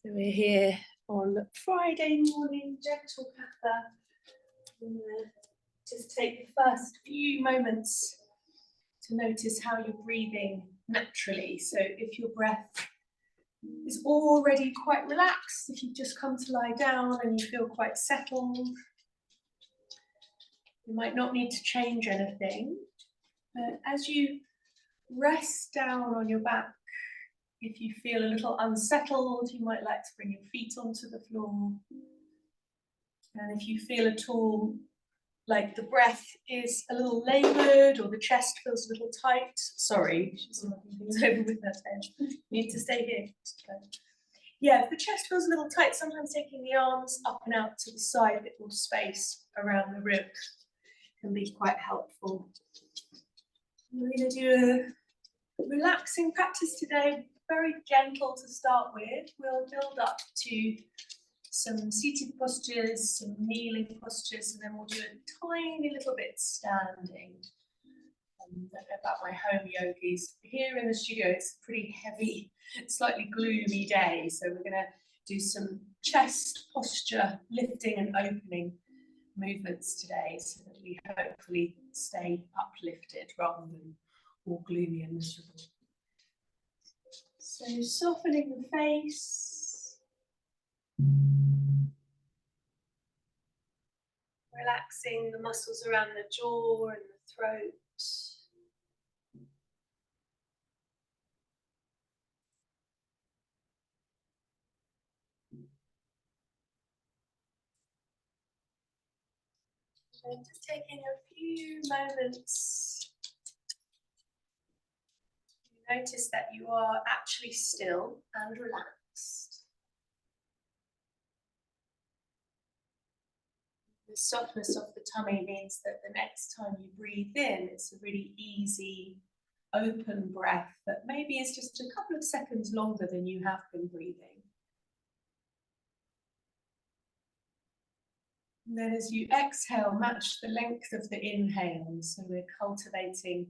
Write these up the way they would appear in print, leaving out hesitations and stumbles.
So we're here on Friday morning, gentle Hatha. Just take the first few moments to notice how you're breathing naturally. So if your breath is already quite relaxed, if you've just come to lie down and you feel quite settled, you might not need to change anything. But as you rest down on your back, if you feel a little unsettled, you might like to bring your feet onto the floor. And if you feel at all like the breath is a little laboured or the chest feels a little tight, sorry, she's knocking things over with her head. Need to stay here. Yeah, if the chest feels a little tight, sometimes taking the arms up and out to the side, a bit more space around the ribs can be quite helpful. We're going to do a relaxing practice today, very gentle to start with. We'll build up to some seated postures, some kneeling postures, and then we'll do a tiny little bit standing. I don't know about my home yogis. Here in the studio, it's a pretty heavy, slightly gloomy day, so we're going to do some chest posture, lifting and opening movements today, so that we hopefully stay uplifted rather than all gloomy and miserable. So softening the face, relaxing the muscles around the jaw and the throat. And just taking a few moments to notice that you are actually still and relaxed. The softness of the tummy means that the next time you breathe in, it's a really easy, open breath that maybe is just a couple of seconds longer than you have been breathing. And then as you exhale, match the length of the inhale. So we're cultivating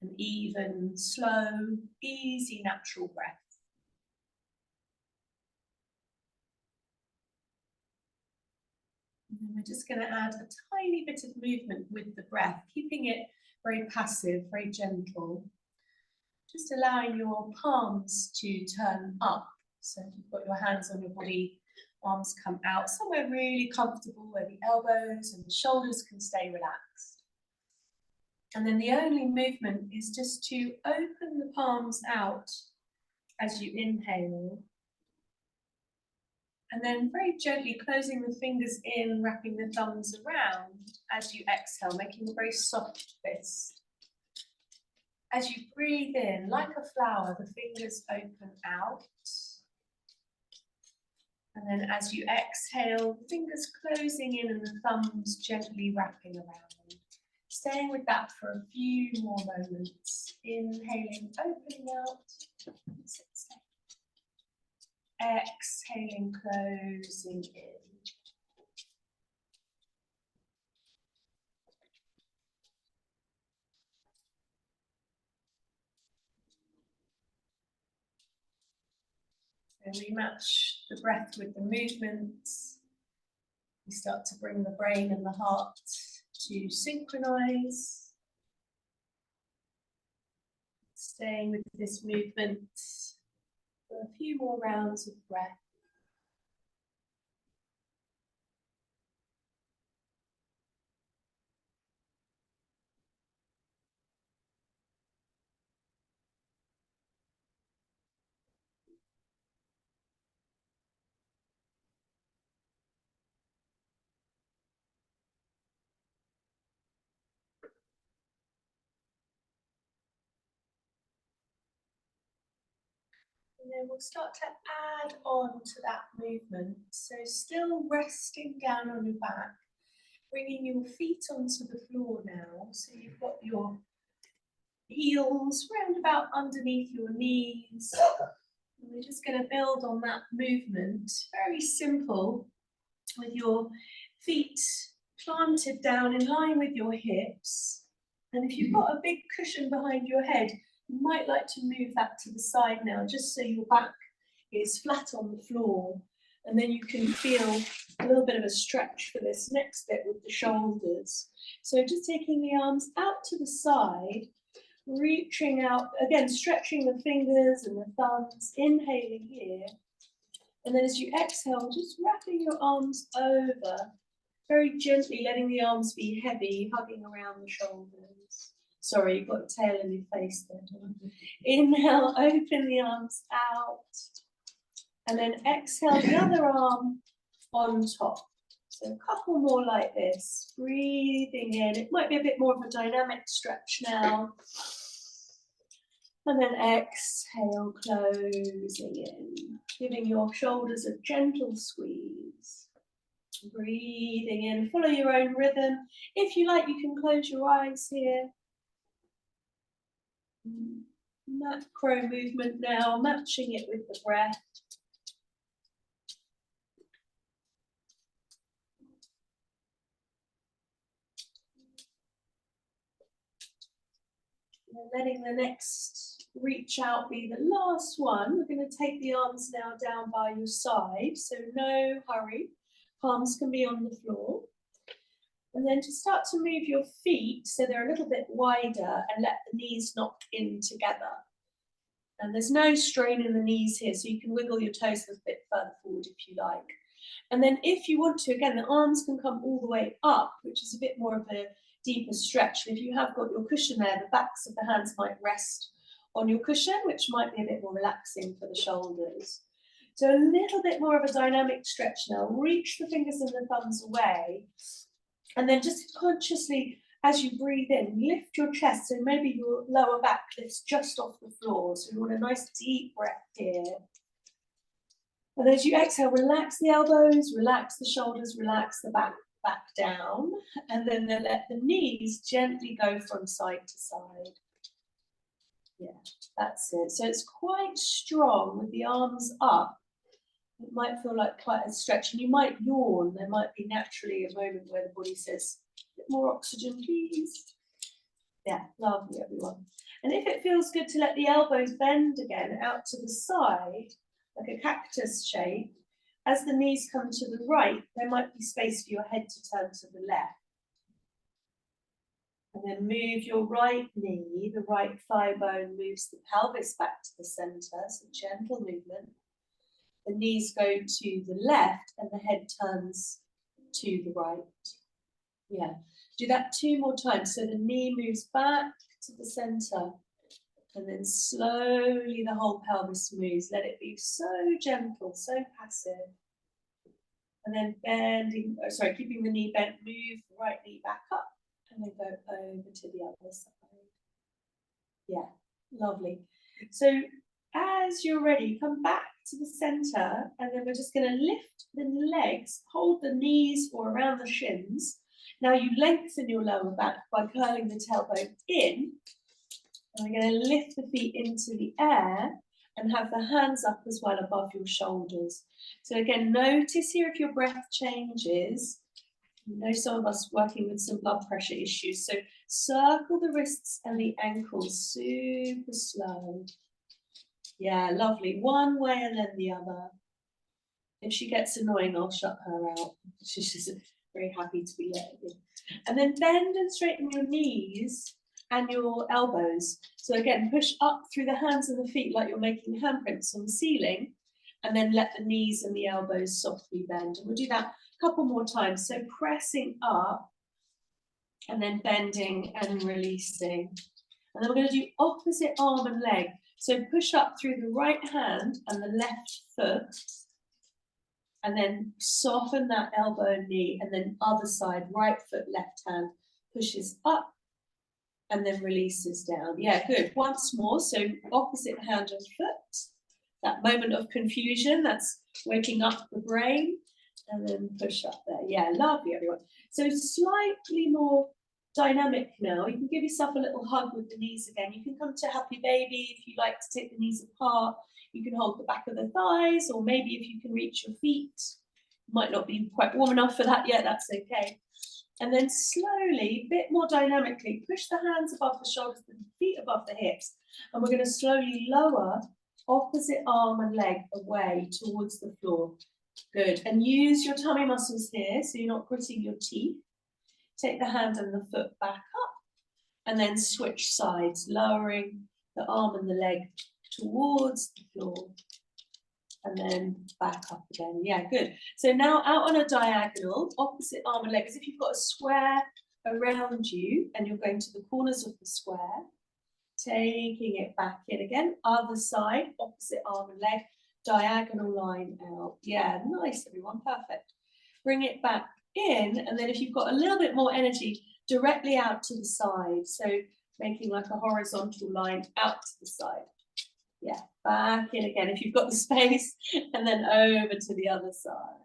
an even, slow, easy, natural breath. And then we're just going to add a tiny bit of movement with the breath, keeping it very passive, very gentle. Just allowing your palms to turn up. So if you've got your hands on your body, arms come out, somewhere really comfortable where the elbows and the shoulders can stay relaxed. And then the only movement is just to open the palms out as you inhale. And then very gently closing the fingers in, wrapping the thumbs around as you exhale, making a very soft fist. As you breathe in, like a flower, the fingers open out. And then as you exhale, fingers closing in and the thumbs gently wrapping around. Staying with that for a few more moments. Inhaling, opening out. Exhaling, closing in. So we match the breath with the movements. We start to bring the brain and the heart to synchronize. Staying with this movement for a few more rounds of breath. And then we'll start to add on to that movement. So still resting down on your back, bringing your feet onto the floor now. So you've got your heels round about underneath your knees. And we're just going to build on that movement. Very simple, with your feet planted down in line with your hips. And if you've got a big cushion behind your head, you might like to move that to the side now, just so your back is flat on the floor. And then you can feel a little bit of a stretch for this next bit with the shoulders. So just taking the arms out to the side, reaching out, again, stretching the fingers and the thumbs, inhaling here. And then as you exhale, just wrapping your arms over, very gently letting the arms be heavy, hugging around the shoulders. Sorry, you've got a tail in your face there, Dawn. Inhale, open the arms out. And then exhale the other arm on top. So a couple more like this, breathing in. It might be a bit more of a dynamic stretch now. And then exhale, closing in, giving your shoulders a gentle squeeze. Breathing in, follow your own rhythm. If you like, you can close your eyes here. Macro movement now, matching it with the breath. And letting the next reach out be the last one. We're going to take the arms now down by your side, so no hurry. Palms can be on the floor. And then to start to move your feet so they're a little bit wider and let the knees knock in together. And there's no strain in the knees here, so you can wiggle your toes a bit further forward if you like. And then if you want to, again, the arms can come all the way up, which is a bit more of a deeper stretch. And if you have got your cushion there, the backs of the hands might rest on your cushion, which might be a bit more relaxing for the shoulders. So a little bit more of a dynamic stretch now. Reach the fingers and the thumbs away. And then just consciously, as you breathe in, lift your chest. So maybe your lower back lifts just off the floor. So you want a nice deep breath here. And as you exhale, relax the elbows, relax the shoulders, relax the back down. And then let the knees gently go from side to side. Yeah, that's it. So it's quite strong with the arms up. It might feel like quite a stretch, and you might yawn. There might be naturally a moment where the body says, a bit more oxygen, please. Yeah, lovely, everyone. And if it feels good to let the elbows bend again out to the side, like a cactus shape, as the knees come to the right, there might be space for your head to turn to the left. And then move your right knee, the right thigh bone moves the pelvis back to the center, so gentle movement. The knees go to the left and the head turns to the right. Yeah, do that 2 more times. So the knee moves back to the center and then slowly the whole pelvis moves. Let it be so gentle, so passive. And then bending, keeping the knee bent, move the right knee back up and then go over to the other side. Yeah, lovely. So as you're ready, come back to the center, and then we're just going to lift the legs, hold the knees or around the shins. Now you lengthen your lower back by curling the tailbone in. And we're going to lift the feet into the air and have the hands up as well above your shoulders. So again, notice here if your breath changes. You know, some of us working with some blood pressure issues. So circle the wrists and the ankles super slow. Yeah, lovely. One way and then the other. If she gets annoying, I'll shut her out. She's just very happy to be let in. And then bend and straighten your knees and your elbows. So again, push up through the hands and the feet like you're making handprints on the ceiling, and then let the knees and the elbows softly bend. And we'll do that a couple more times. So pressing up and then bending and releasing. And then we're going to do opposite arm and leg. So push up through the right hand and the left foot, and then soften that elbow and knee, and then other side, right foot, left hand, pushes up and then releases down. Yeah, good. Once more, so opposite hand and foot. That moment of confusion, that's waking up the brain, and then push up there. Yeah, lovely, everyone. So slightly more dynamic now. You can give yourself a little hug with the knees again. You can come to happy baby if you like to take the knees apart. You can hold the back of the thighs, or maybe if you can reach your feet. Might not be quite warm enough for that yet, that's okay. And then slowly, a bit more dynamically, push the hands above the shoulders, the feet above the hips. And we're going to slowly lower Opposite arm and leg away towards the floor. Good. And use your tummy muscles here so you're not gritting your teeth. Take the hand and the foot back up and then switch sides, lowering the arm and the leg towards the floor and then back up again. Yeah, good. So now out on a diagonal, opposite arm and leg, as if you've got a square around you and you're going to the corners of the square. Taking it back in again, other side, opposite arm and leg, diagonal line out. Yeah, nice everyone, perfect. Bring it back in, and then if you've got a little bit more energy, directly out to the side. So making like a horizontal line out to the side. Yeah, back in again if you've got the space, and then over to the other side.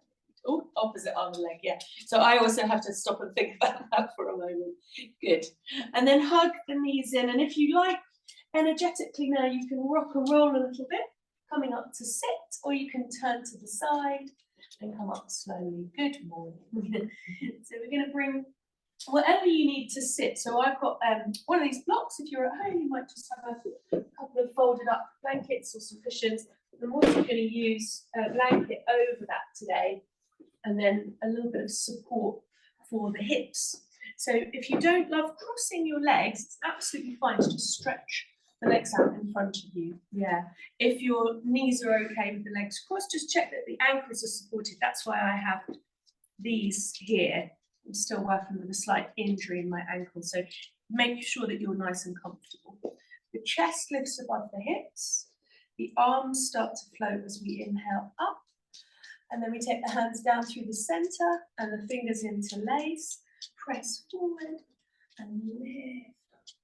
Oh, opposite arm and leg, yeah. So I also have to stop and think about that for a moment. Good. And then hug the knees in, and if you like, energetically now you can rock and roll a little bit, coming up to sit, or you can turn to the side and come up slowly. Good morning. So we're going to bring whatever you need to sit. So I've got one of these blocks. If you're at home, you might just have a couple of folded up blankets or some cushions. I'm also going to use a blanket over that today, and then a little bit of support for the hips. So if you don't love crossing your legs, it's absolutely fine to just stretch the legs out in front of you. Yeah. If your knees are okay with the legs crossed, just check that the ankles are supported. That's why I have these here. I'm still working with a slight injury in my ankle, so make sure that you're nice and comfortable. The chest lifts above the hips. The arms start to float as we inhale up. And then we take the hands down through the center and the fingers interlace. Press forward and lift.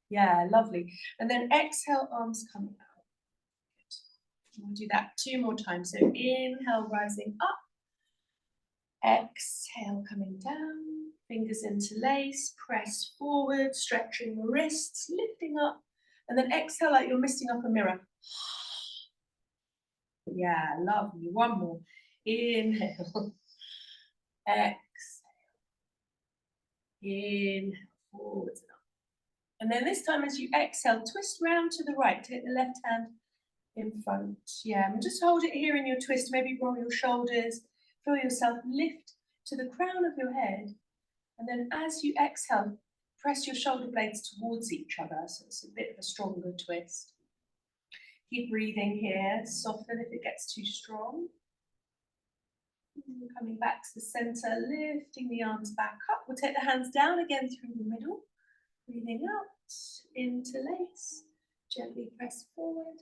Yeah, lovely. And then exhale, arms coming out. Good. We'll do that 2 more times. So inhale, rising up. Exhale, coming down. Fingers interlace. Press forward, stretching the wrists, lifting up. And then exhale like you're misting up a mirror. Yeah, lovely. 1 more. Inhale. Exhale. Inhale, forwards and up. And then this time as you exhale, twist round to the right. Take the left hand in front. Yeah, and just hold it here in your twist. Maybe roll your shoulders. Feel yourself lift to the crown of your head. And then as you exhale, press your shoulder blades towards each other. So it's a bit of a stronger twist. Keep breathing here. Soften if it gets too strong. Coming back to the center, lifting the arms back up. We'll take the hands down again through the middle. Breathing out, interlace, gently press forward,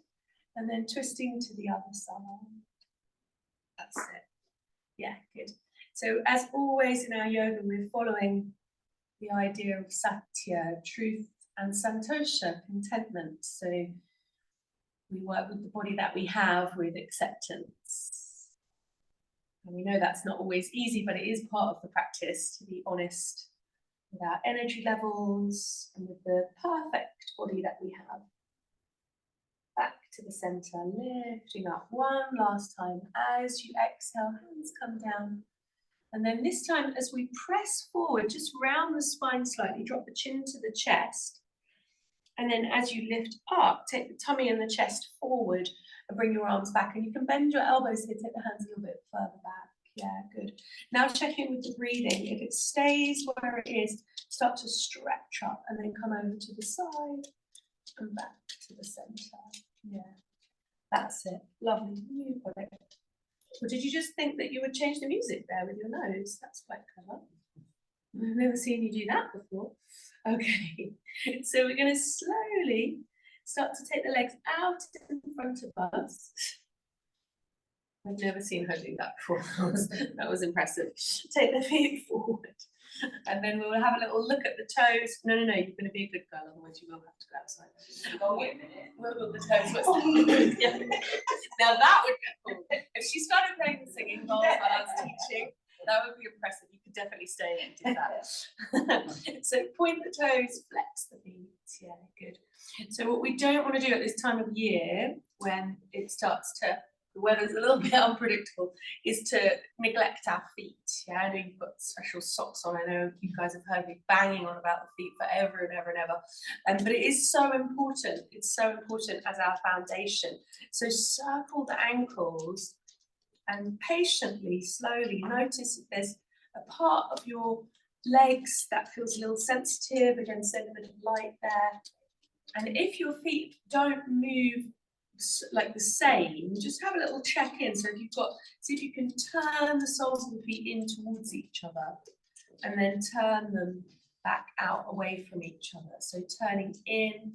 and then twisting to the other side. That's it. Yeah, good. So as always in our yoga, we're following the idea of satya, truth, and santosha, contentment. So we work with the body that we have with acceptance. And we know that's not always easy, but it is part of the practice to be honest with our energy levels and with the perfect body that we have. Back to the center, lifting up 1 last time. As you exhale, hands come down. And then this time, as we press forward, just round the spine slightly, drop the chin to the chest. And then as you lift up, take the tummy and the chest forward and bring your arms back. And you can bend your elbows here, take the hands a little bit further back. Yeah, good. Now check in with the breathing. If it stays where it is, start to stretch up and then come over to the side and back to the center. Yeah, that's it. Lovely. You got it. Or did you just think that you would change the music there with your nose? That's quite clever. I've never seen you do that before. Okay, so we're going to slowly start to take the legs out in front of us. I've never seen her do that before. That was impressive. Take the feet forward. And then we'll have a little look at the toes. No, you're going to be a good girl, otherwise you will have to go outside. Oh, wait a minute. We'll look at the toes. What's yeah. Now that would be cool. If she started playing the singing bowl while I was teaching, that would be impressive. You could definitely stay and do that. So point the toes, flex the feet. Yeah, good. So what we don't want to do at this time of year, when it starts to the weather's a little bit unpredictable, is to neglect our feet. Yeah, I know you've got special socks on. I know you guys have heard me banging on about the feet forever and ever and ever. But it is so important. It's so important as our foundation. So circle the ankles and patiently, slowly notice if there's a part of your legs that feels a little sensitive. Again, send a bit of light there. And if your feet don't move like the same, just have a little check in. So if you've got, see if you can turn the soles of the feet in towards each other and then turn them back out away from each other. So turning in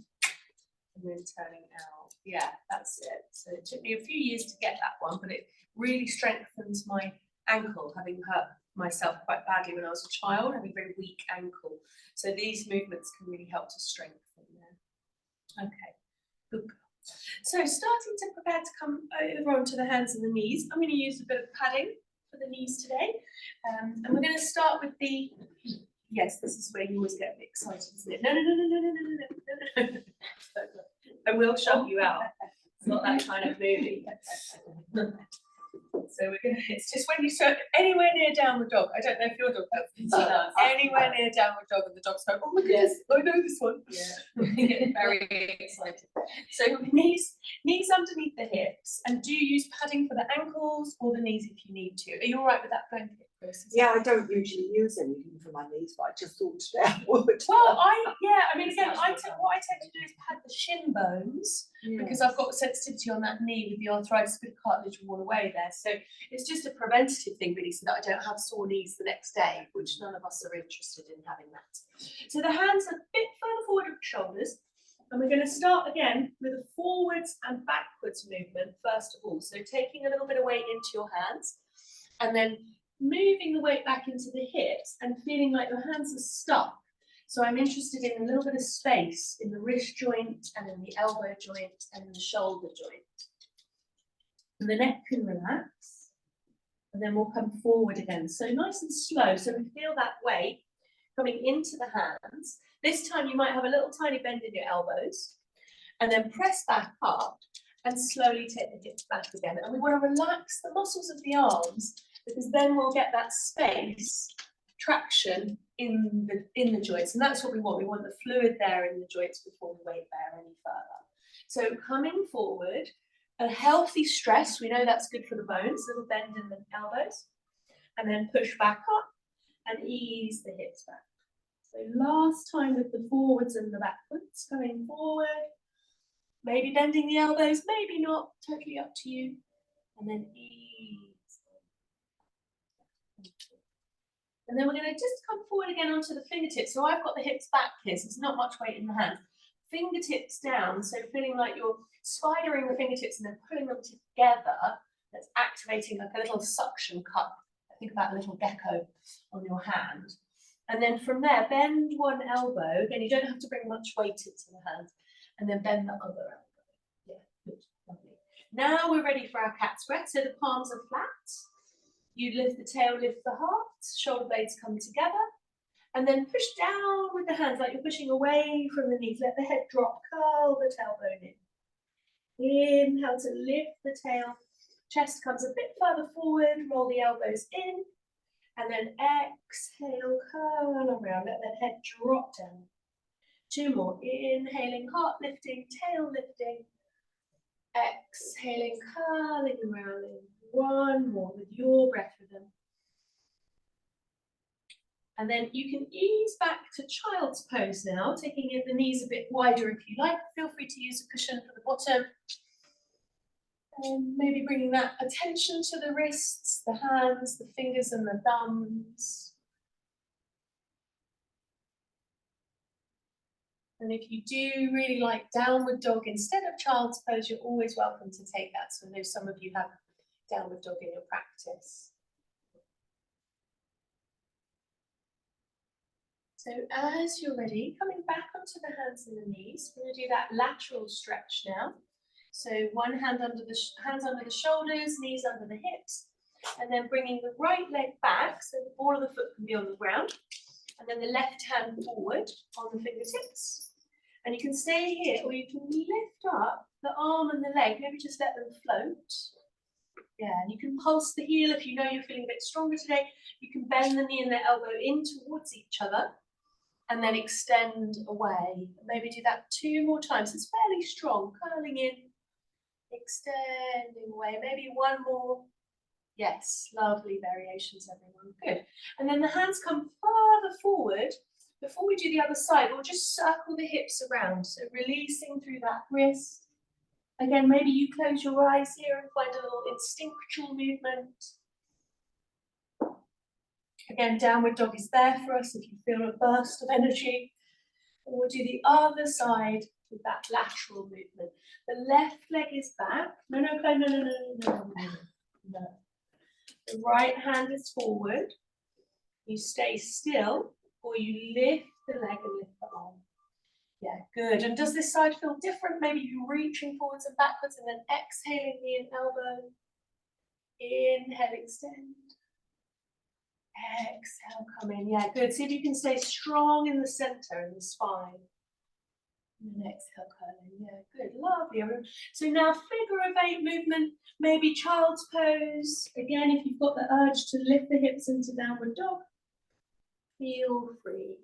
and then turning out. Yeah, that's it. So it took me a few years to get that one, but it really strengthens my ankle, having hurt myself quite badly when I was a child, having a very weak ankle. So these movements can really help to strengthen there. Okay, good. So starting to prepare to come over onto the hands and the knees, I'm going to use a bit of padding for the knees today. And we're going to start with the, yes, this is where you always get a bit excited, isn't it? No, no, no, no, no, no, no, no, no. I will shove you out. It's not that kind of movie. So we're gonna, it's just when you start anywhere near downward dog. I don't know if your dog does. Anywhere near downward dog and the dog's going, oh my goodness, I know this one. Yeah. We get very excited. So knees underneath the hips, and do use padding for the ankles or the knees if you need to. Are you all right with that blanket, Chris? Yeah, I don't usually use anything for my knees, but I just thought today I would. Well, I mean, again, what I tend to do is pad the shin bones, because I've got sensitivity on that knee with the arthritis, bit of cartilage worn away there. So it's just a preventative thing, really, so that I don't have sore knees the next day, which none of us are interested in having that. So the hands are a bit further forward of the shoulders, and we're going to start again with a forwards and backwards movement first of all. So taking a little bit of weight into your hands, and then moving the weight back into the hips and feeling like your hands are stuck. So I'm interested in a little bit of space in the wrist joint and in the elbow joint and in the shoulder joint. And the neck can relax, and then we'll come forward again. So nice and slow, so we feel that weight coming into the hands. This time you might have a little tiny bend in your elbows, and then press back up and slowly take the hips back again. And we want to relax the muscles of the arms, because then we'll get that space, traction in the joints, and that's what we want. We want the fluid there in the joints before we weight bear any further. So coming forward, a healthy stress, we know that's good for the bones, little bend in the elbows, and then push back up and ease the hips back. So last time with the forwards and the backwards, going forward, maybe bending the elbows, maybe not, totally up to you, and then ease. And then we're going to just come forward again onto the fingertips. So I've got the hips back here, so there's not much weight in the hands. Fingertips down, so feeling like you're spidering the fingertips and then pulling them together. That's activating like a little suction cup. Think about a little gecko on your hand. And then from there, bend one elbow. Again, you don't have to bring much weight into the hand. And then bend the other elbow. Yeah, good, lovely. Now we're ready for our cat spread. So the palms are flat. You lift the tail, lift the heart, shoulder blades come together, and then push down with the hands like you're pushing away from the knees. Let the head drop, curl the tailbone in. Inhale to lift the tail, chest comes a bit further forward, roll the elbows in, and then exhale, curl around, let the head drop down. Two more, inhaling, heart lifting, tail lifting, exhaling, curling around. One more with your breath rhythm. And then you can ease back to child's pose now, taking the knees a bit wider if you like. Feel free to use a cushion for the bottom. And maybe bringing that attention to the wrists, the hands, the fingers and the thumbs. And if you do really like downward dog instead of child's pose, you're always welcome to take that. So I know some of you have downward dog in your practice. So as you're ready, coming back onto the hands and the knees, we're going to do that lateral stretch now. So one hand under the hands under the shoulders, knees under the hips, and then bringing the right leg back so the ball of the foot can be on the ground, and then the left hand forward on the fingertips. And you can stay here, or you can lift up the arm and the leg, maybe just let them float. Yeah, and you can pulse the heel if you know you're feeling a bit stronger today. You can bend the knee and the elbow in towards each other and then extend away. Maybe do that 2 more times. It's fairly strong, curling in, extending away. Maybe 1 more. Yes, lovely variations, everyone. Good. And then the hands come further forward. Before we do the other side, we'll just circle the hips around. So releasing through that wrist. Again, maybe you close your eyes here and find a little instinctual movement. Again, downward dog is there for us if you feel a burst of energy. And we'll do the other side with that lateral movement. The left leg is back. No. The right hand is forward. You stay still, or you lift the leg and lift the arm. Yeah, good. And does this side feel different? Maybe you're reaching forwards and backwards and then exhaling knee and elbow. Inhale, extend. Exhale, come in. Yeah, good. See if you can stay strong in the center, in the spine. And then exhale, curl in. Yeah, good. Lovely. So now figure of 8 movement, maybe child's pose. Again, if you've got the urge to lift the hips into downward dog, feel free.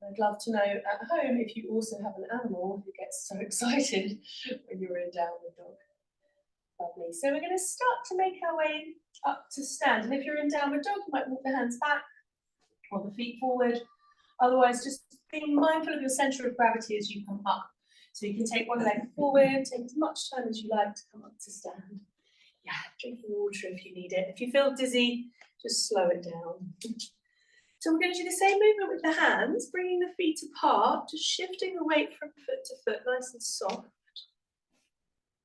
I'd love to know at home if you also have an animal who gets so excited when you're in downward dog. Lovely. So we're going to start to make our way up to stand. And if you're in downward dog, you might walk the hands back or the feet forward. Otherwise, just being mindful of your center of gravity as you come up. So you can take one leg forward, take as much time as you like to come up to stand. Yeah, drinking water if you need it. If you feel dizzy, just slow it down. So we're going to do the same movement with the hands, bringing the feet apart, just shifting the weight from foot to foot, nice and soft.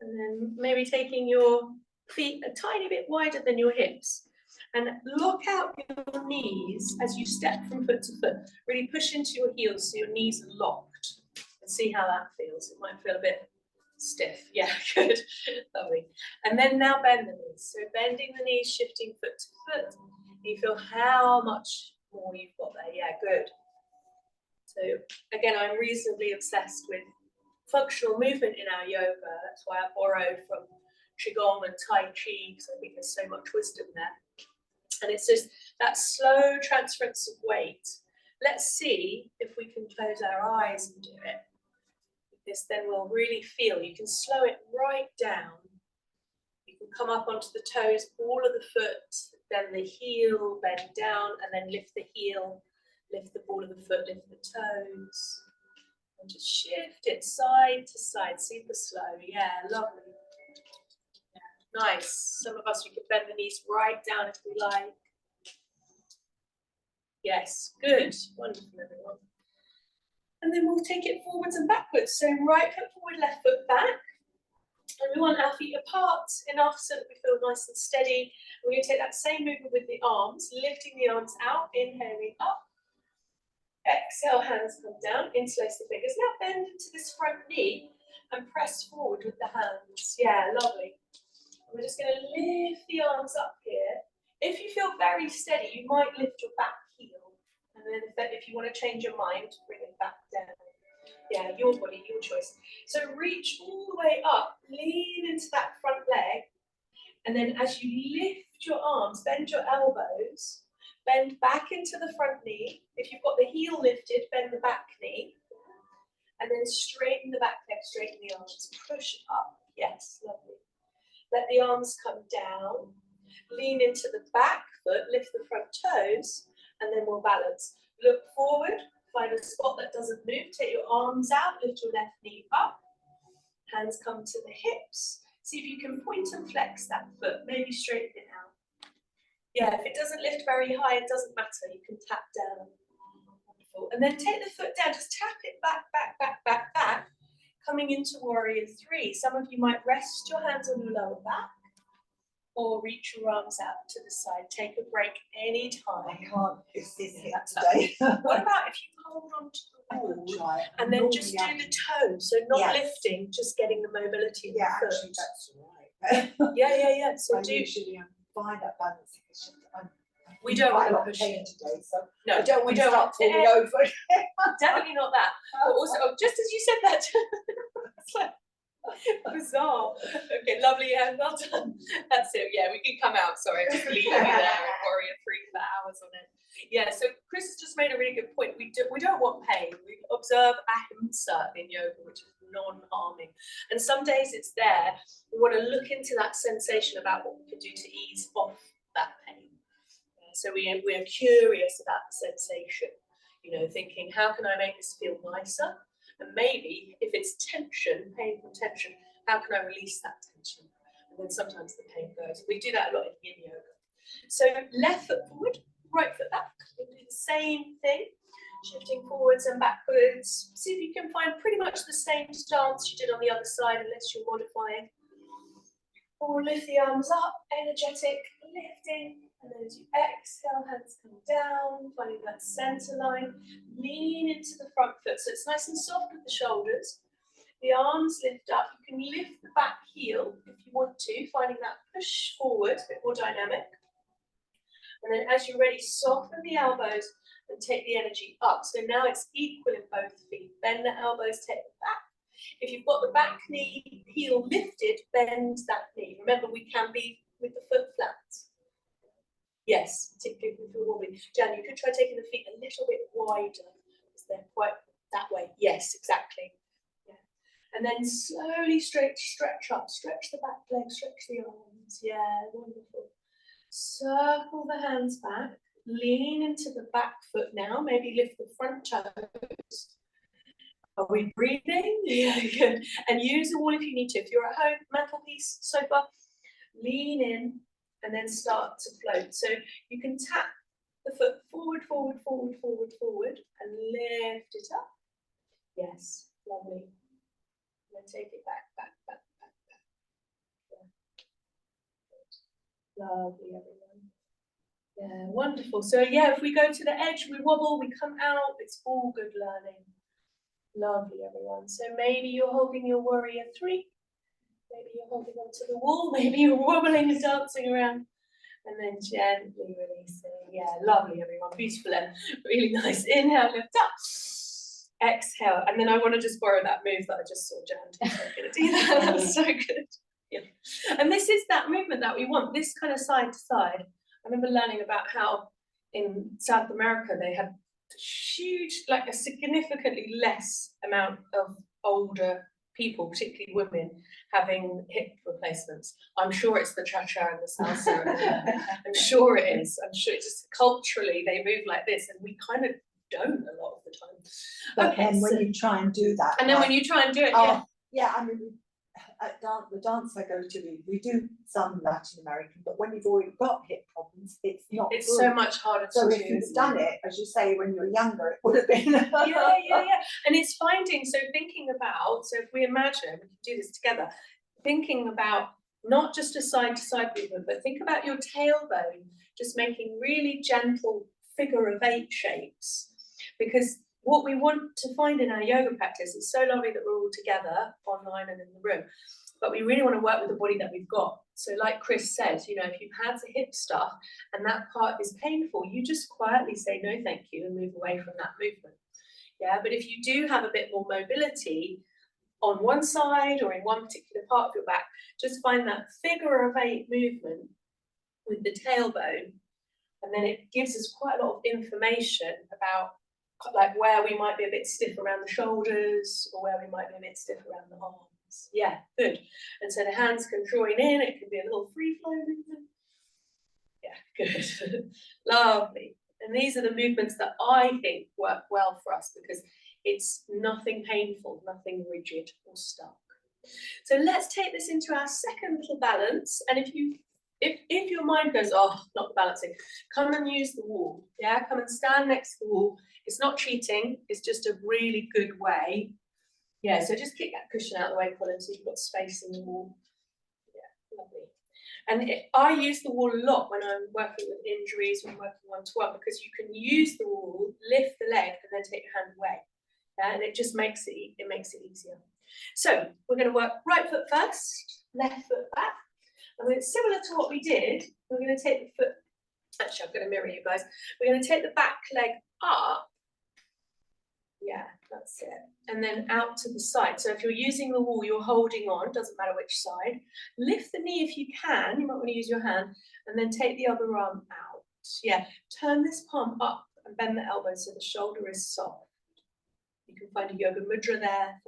And then maybe taking your feet a tiny bit wider than your hips. And lock out your knees as you step from foot to foot. Really push into your heels so your knees are locked. And see how that feels. It might feel a bit stiff. Yeah, good. Lovely. And then now bend the knees. So bending the knees, shifting foot to foot. You feel how much more you've got there. Yeah, good. So again, I'm reasonably obsessed with functional movement in our yoga. That's why I borrowed from Qigong and Tai Chi, because I think there's so much wisdom there. And it's just that slow transference of weight. Let's see if we can close our eyes and do it. This then we'll really feel. You can slow it right down. You can come up onto the toes, ball of the foot, then the heel, bend down, and then lift the heel, lift the ball of the foot, lift the toes. And just shift it side to side, super slow. Yeah, lovely. Yeah, nice. Some of us, we could bend the knees right down if we like. Yes, good. Wonderful, everyone. And then we'll take it forwards and backwards. So right foot forward, left foot back. And we want our feet apart enough so that we feel nice and steady. We're going to take that same movement with the arms, lifting the arms out, inhaling up. Exhale, hands come down, interlace the fingers. Now bend into this front knee and press forward with the hands. Yeah, lovely. And we're just going to lift the arms up here. If you feel very steady, you might lift your back heel. And then if you want to change your mind, bring it back down. Yeah, your body, your choice. So reach all the way up, lean into that front leg. And then as you lift your arms, bend your elbows, bend back into the front knee. If you've got the heel lifted, bend the back knee. And then straighten the back leg, straighten the arms. Push up. Yes, lovely. Let the arms come down. Lean into the back foot, lift the front toes, and then we'll balance. Look forward, find a spot that doesn't move. Take your arms out, lift your left knee up. Hands come to the hips. See if you can point and flex that foot, maybe straighten it out. Yeah, if it doesn't lift very high, it doesn't matter. You can tap down. Wonderful. And then take the foot down, just tap it back, back, back, back, back. Coming into warrior 3. Some of you might rest your hands on your lower back or reach your arms out to the side. Take a break anytime. I can't do this here today. What about if you hold on to the wall and then just do the toes, so not lifting, just getting the mobility of the foot. Actually, that's right. Yeah. So I usually find that balance. We don't want to push push today, so no, I don't want we to don't start want falling over. Definitely not that. But also, just as you said that, Bizarre. Okay, lovely, yeah, well done. That's it. Yeah, we can come out. Sorry, I'm just leaving you there and warrior 3 for hours on it. Yeah, so Chris has just made a really good point. We don't want pain. We observe ahimsa in yoga, which is non-harming. And some days it's there. We want to look into that sensation about what we can do to ease off that pain. So we're curious about the sensation, you know, thinking, how can I make this feel nicer? And maybe if it's tension, painful tension, how can I release that tension? And then sometimes the pain goes. We do that a lot in yin yoga. So left foot forward, right foot back. We'll do the same thing, shifting forwards and backwards. See if you can find pretty much the same stance you did on the other side, unless you're modifying. Or lift the arms up, energetic, lifting. And then as you exhale, hands come down, finding that center line. Lean into the front foot, so it's nice and soft with the shoulders. The arms lift up. You can lift the back heel if you want to, finding that push forward, a bit more dynamic. And then as you're ready, soften the elbows and take the energy up. So now it's equal in both feet. Bend the elbows, take it back. If you've got the back knee heel lifted, bend that knee. Remember, we can be with the foot flat. Yes, particularly if we feel wobbly. Jan, you could try taking the feet a little bit wider, because they're quite that way. Yes, exactly. Yeah. And then slowly stretch up, stretch the back leg, stretch the arms. Yeah, wonderful. Circle the hands back, lean into the back foot now, maybe lift the front toes. Are we breathing? Yeah, good. And use the wall if you need to. If you're at home, mantelpiece, sofa, lean in and then start to float. So you can tap the foot forward, forward, forward, forward, forward, and lift it up. Yes, lovely. And then take it back, back, back, back, back. Yeah. Lovely, everyone. Yeah, wonderful. So yeah, if we go to the edge, we wobble, we come out, it's all good learning. Lovely, everyone. So maybe you're holding your warrior 3. Maybe you're holding onto the wall. Maybe you're wobbling and dancing around. And then gently releasing. Yeah, lovely, everyone. Beautiful and really nice. Inhale, lift up. Exhale. And then I want to just borrow that move that I just saw Jan do. So I'm going to do that. That was so good. Yeah. And this is that movement that we want, this kind of side to side. I remember learning about how in South America they had huge, like a significantly less amount of older people, particularly women, having hip replacements. I'm sure it's the cha-cha and the salsa. I'm sure it is. I'm sure it's just culturally they move like this, and we kind of don't a lot of the time. But then when you try and do that, and then when you try and do it, yeah, I mean, at the dance I go to, we do some Latin American, but when you've already got hip problems, it's not. It's good. So much harder so to do. do. So if you've done it, as you say, when you're younger, it would have been. yeah. And it's finding, so thinking about, so if we imagine, we can do this together, thinking about not just a side-to-side movement, but think about your tailbone, just making really gentle figure of 8 shapes. Because what we want to find in our yoga practice, it's so lovely that we're all together online and in the room, but we really want to work with the body that we've got. So like Chris says, you know, if you've had the hip stuff and that part is painful, you just quietly say no thank you and move away from that movement. Yeah, but if you do have a bit more mobility on one side or in one particular part of your back, just find that figure of 8 movement with the tailbone, and then it gives us quite a lot of information about like where we might be a bit stiff around the shoulders or where we might be a bit stiff around the arms. Yeah, good. And so the hands can join in, it can be a little free flow movement. Yeah, good. Lovely. And these are the movements that I think work well for us because it's nothing painful, nothing rigid or stuck. So let's take this into our second little balance. And if your mind goes, oh, not the balancing, come and use the wall. Yeah, come and stand next to the wall. It's not cheating, it's just a really good way. Yeah, so just kick that cushion out of the way, Colin, so you've got space in the wall. Yeah, lovely. And I use the wall a lot when I'm working with injuries, when I'm working one-to-one, because you can use the wall, lift the leg, and then take your hand away. Yeah, and it just makes it easier. So we're going to work right foot first, left foot back. And it's similar to what we did. We're going to take the foot, actually I'm going to mirror you guys. We're going to take the back leg up, Yeah, that's it. And then out to the side. So if you're using the wall, you're holding on, doesn't matter which side. Lift the knee if you can. You might want to use your hand. And then take the other arm out. Yeah, turn this palm up and bend the elbow so the shoulder is soft. You can find a yoga mudra there.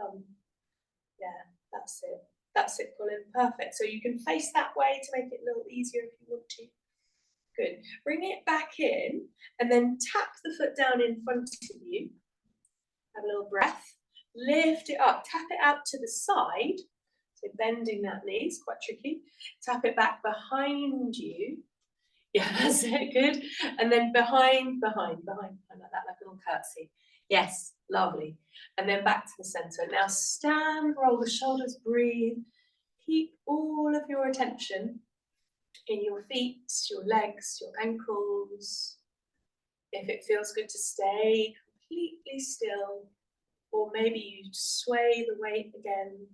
Yeah, that's it. That's it, Colin. Perfect. So you can face that way to make it a little easier if you want to. Good. Bring it back in and then tap the foot down in front of you. Have a little breath. Lift it up. Tap it out to the side. So bending that knee is quite tricky. Tap it back behind you. Yeah, that's it. Good. And then behind, like that, like a little curtsy. Yes, lovely. And then back to the center. Now stand, roll the shoulders, breathe. Keep all of your attention in your feet, your legs, your ankles. If it feels good to stay completely still, or maybe you sway the weight again.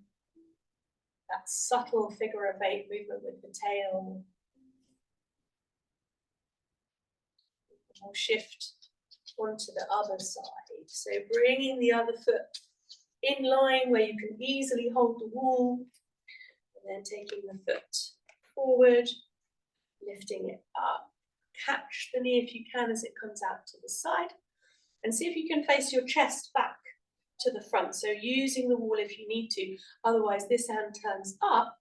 That subtle figure of eight movement with the tail. We'll shift onto the other side. So bringing the other foot in line where you can easily hold the wall, and then taking the foot forward, lifting it up. Catch the knee if you can as it comes out to the side, and see if you can face your chest back to the front. So using the wall if you need to, otherwise this hand turns up,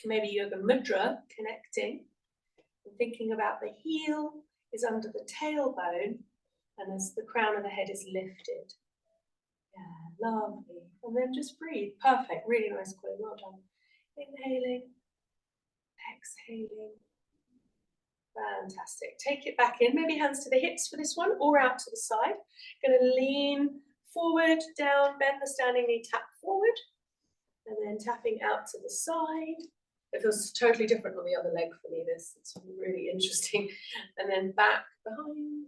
maybe yoga mudra, connecting, and thinking about the heel is under the tailbone, and as the crown of the head is lifted. Yeah, lovely. And then just breathe. Perfect. Really nice, Colin. Well done. Inhaling, exhaling. Fantastic. Take it back in. Maybe hands to the hips for this one, or out to the side. Going to lean forward, down, bend the standing knee, tap forward, and then tapping out to the side. It feels totally different on the other leg for me, this. It's really interesting. And then back, behind.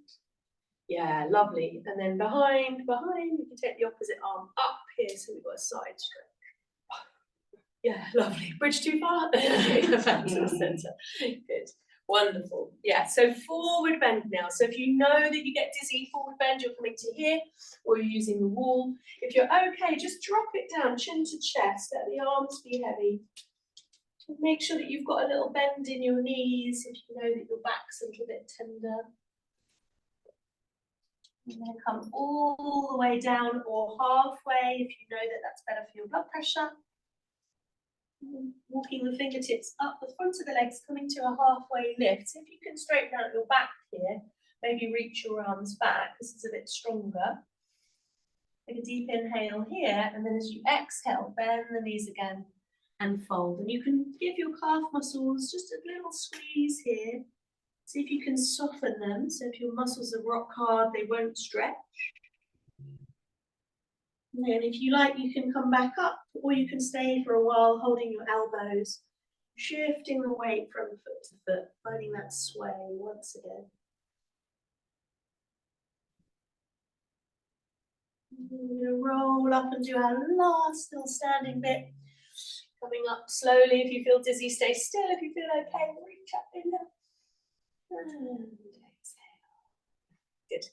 Yeah, lovely. And then behind. We can take the opposite arm up here, so we've got a side stretch. Yeah, lovely. Bridge too far? Back to the center. Good. Wonderful. Yeah, so forward bend now. So if you know that you get dizzy, forward bend, you're coming to here, or you're using the wall. If you're okay, just drop it down, chin to chest, let the arms be heavy. Make sure that you've got a little bend in your knees if you know that your back's a little bit tender. And then come all the way down or halfway if you know that that's better for your blood pressure. Walking the fingertips up the front of the legs, coming to a halfway lift. So if you can straighten out your back here, maybe reach your arms back. This is a bit stronger. Take a deep inhale here, and then as you exhale, bend the knees again and fold. And you can give your calf muscles just a little squeeze here. See if you can soften them. So if your muscles are rock hard, they won't stretch. And then if you like, you can come back up, or you can stay for a while holding your elbows, shifting the weight from foot to foot, finding that sway once again. We're going to roll up and do our last little standing bit. Coming up slowly. If you feel dizzy, stay still. If you feel okay, reach up in there. And exhale. Good.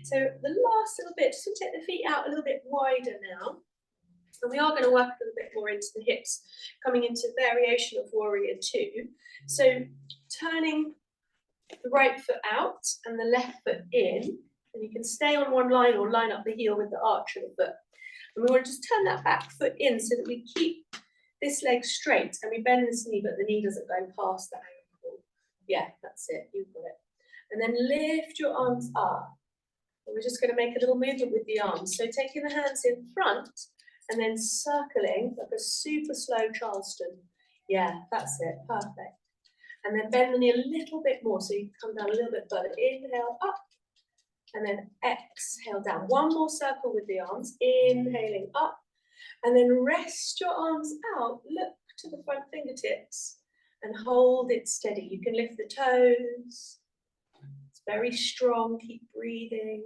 So the last little bit, just going to take the feet out a little bit wider now. And we are going to work a little bit more into the hips, coming into variation of warrior two. So turning the right foot out and the left foot in. And you can stay on one line or line up the heel with the arch of the foot. And we want to just turn that back foot in so that we keep this leg straight and we bend this knee, but the knee doesn't go past the ankle. Yeah, that's it. You've got it. And then lift your arms up. And we're just going to make a little movement with the arms. So taking the hands in front and then circling like a super slow Charleston. Yeah, that's it. Perfect. And then bend the knee a little bit more so you can come down a little bit further. Inhale up. And then exhale down. One more circle with the arms. Inhaling up. And then rest your arms out. Look to the front fingertips and hold it steady. You can lift the toes. It's very strong. Keep breathing.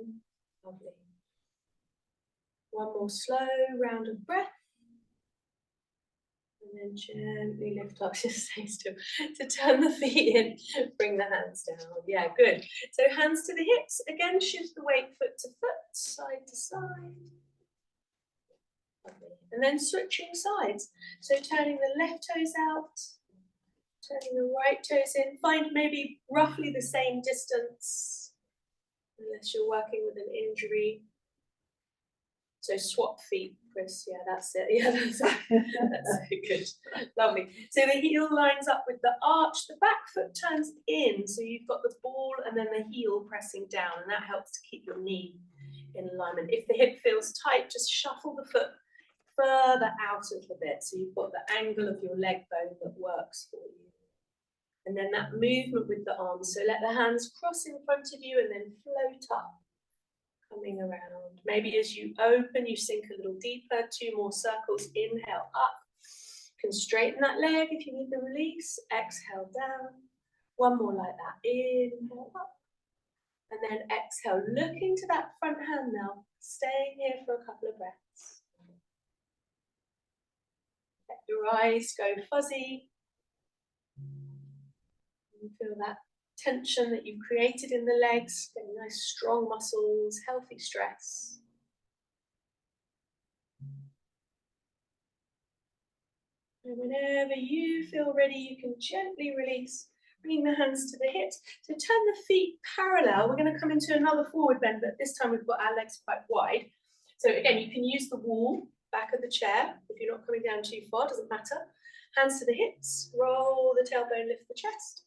Lovely. One more slow round of breath. And then gently lift up, just stay still, to turn the feet in, bring the hands down. Yeah, good. So hands to the hips. Again, shift the weight foot to foot. side to side. Lovely. And then switching sides. So turning the left toes out, turning the right toes in. Find maybe roughly the same distance, unless you're working with an injury. So swap feet, Chris. Yeah, that's it. Yeah, that's good. Lovely. So the heel lines up with the arch. The back foot turns in. So you've got the ball and then the heel pressing down, and that helps to keep your knee in alignment. If the hip feels tight, just shuffle the foot further out a little bit. So you've got the angle of your leg bone that works for you. And then that movement with the arms. So let the hands cross in front of you and then float up, coming around. Maybe as you open, you sink a little deeper. 2 more circles. Inhale up. You can straighten that leg if you need the release. Exhale down. 1 more like that. Inhale up. And then exhale. Looking to that front hand now. Staying here for a couple of breaths. Let your eyes go fuzzy. You feel that tension that you've created in the legs, getting nice strong muscles, healthy stress. And whenever you feel ready, you can gently release, bringing the hands to the hips. So turn the feet parallel. We're going to come into another forward bend, but this time we've got our legs quite wide. So again, you can use the wall, back of the chair, if you're not coming down too far, doesn't matter. Hands to the hips, roll the tailbone, lift the chest.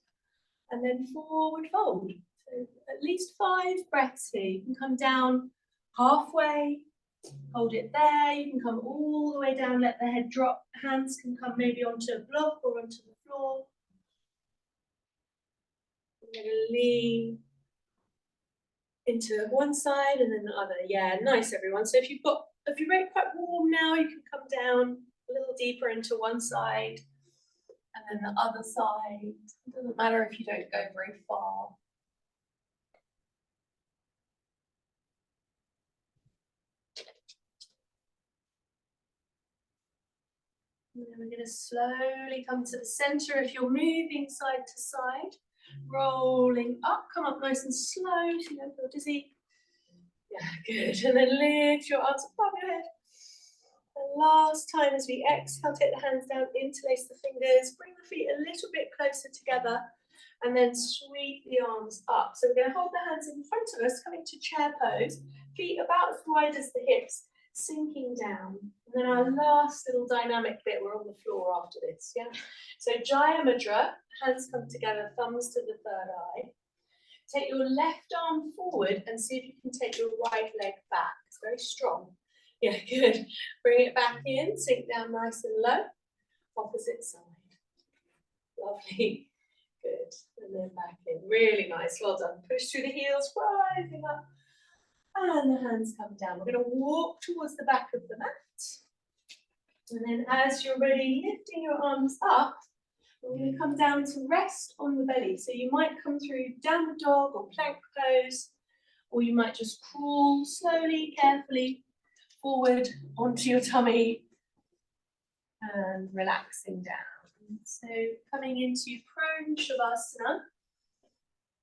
And then forward fold. So at least 5 breaths here. You can come down halfway, hold it there. You can come all the way down, let the head drop. Hands can come maybe onto a block or onto the floor. I'm going to lean into one side and then the other. Yeah, nice everyone. So if you're quite warm now, you can come down a little deeper into one side. And then the other side. It doesn't matter if you don't go very far. And then we're going to slowly come to the center. If you're moving side to side, rolling up, come up nice and slow so you don't feel dizzy. Yeah, good. And then lift your arms above your head. And last time as we exhale, take the hands down, interlace the fingers, bring the feet a little bit closer together, and then sweep the arms up. So we're going to hold the hands in front of us, coming to chair pose, feet about as wide as the hips, sinking down. And then our last little dynamic bit, we're on the floor after this, yeah? So Jaya Mudra, hands come together, thumbs to the third eye. Take your left arm forward and see if you can take your right leg back. It's very strong. Yeah, good. Bring it back in, sink down nice and low. Opposite side. Lovely. Good. And then back in. Really nice. Well done. Push through the heels, rising up. And the hands come down. We're going to walk towards the back of the mat. And then as you're ready, lifting your arms up, we're going to come down to rest on the belly. So you might come through downward dog or plank pose, or you might just crawl slowly, carefully forward onto your tummy and relaxing down. So coming into prone Shavasana,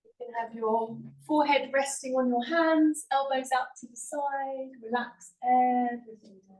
you can have your forehead resting on your hands, elbows out to the side, relax everything down.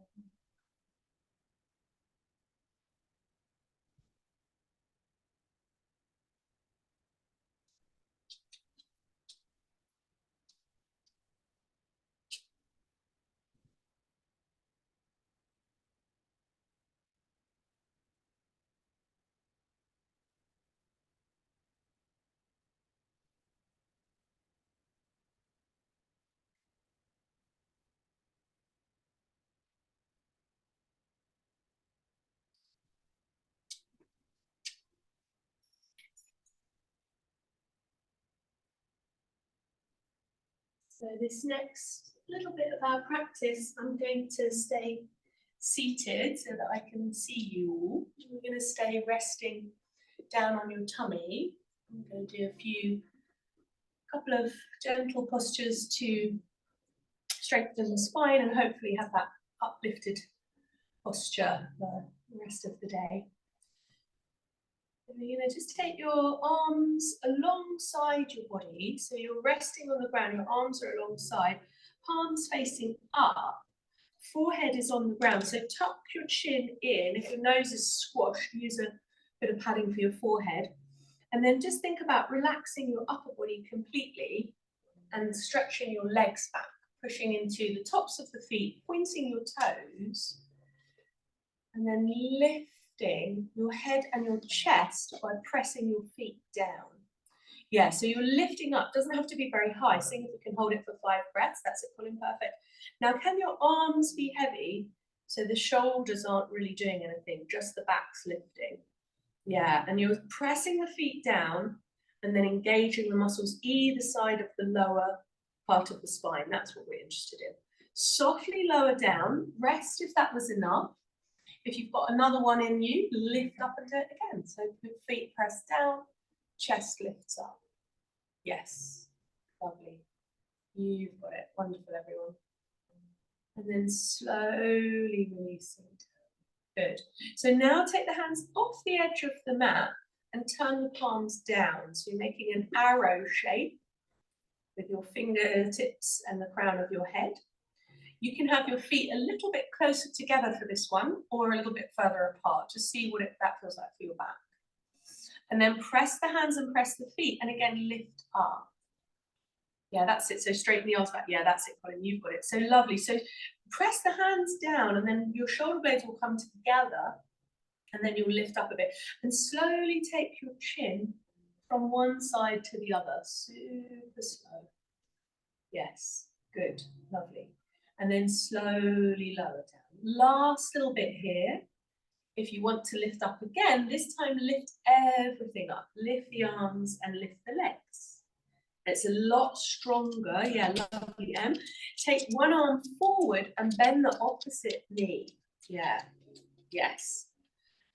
So this next little bit of our practice, I'm going to stay seated so that I can see you all. We're going to stay resting down on your tummy. I'm going to do a couple of gentle postures to strengthen the spine and hopefully have that uplifted posture for the rest of the day. And you're going to just take your arms alongside your body. So you're resting on the ground, your arms are alongside, palms facing up, forehead is on the ground. So tuck your chin in. If your nose is squashed, use a bit of padding for your forehead. And then just think about relaxing your upper body completely and stretching your legs back, pushing into the tops of the feet, pointing your toes, and then lifting your head and your chest by pressing your feet down. Yeah, so you're lifting up, doesn't have to be very high. Seeing if you can hold it for 5 breaths. That's it, pulling perfect. Now, can your arms be heavy so the shoulders aren't really doing anything, just the back's lifting? Yeah, and you're pressing the feet down and then engaging the muscles either side of the lower part of the spine. That's what we're interested in. Softly lower down, rest if that was enough. If you've got another one in you, lift up and do it again. So feet press down, chest lifts up. Yes, lovely. You've got it. Wonderful, everyone. And then slowly releasing. Good. So now take the hands off the edge of the mat and turn the palms down. So you're making an arrow shape with your fingertips and the crown of your head. You can have your feet a little bit closer together for this one or a little bit further apart. Just see what that feels like for your back. And then press the hands and press the feet and again lift up. Yeah, that's it. So straighten the arms back. Yeah, that's it, Colin. You've got it. So lovely. So press the hands down and then your shoulder blades will come together and then you'll lift up a bit. And slowly take your chin from one side to the other. Super slow. Yes, good. Lovely. And then slowly lower down. Last little bit here. If you want to lift up again, this time lift everything up. Lift the arms and lift the legs. It's a lot stronger. Yeah, lovely, Em. Take one arm forward and bend the opposite knee. Yeah, yes.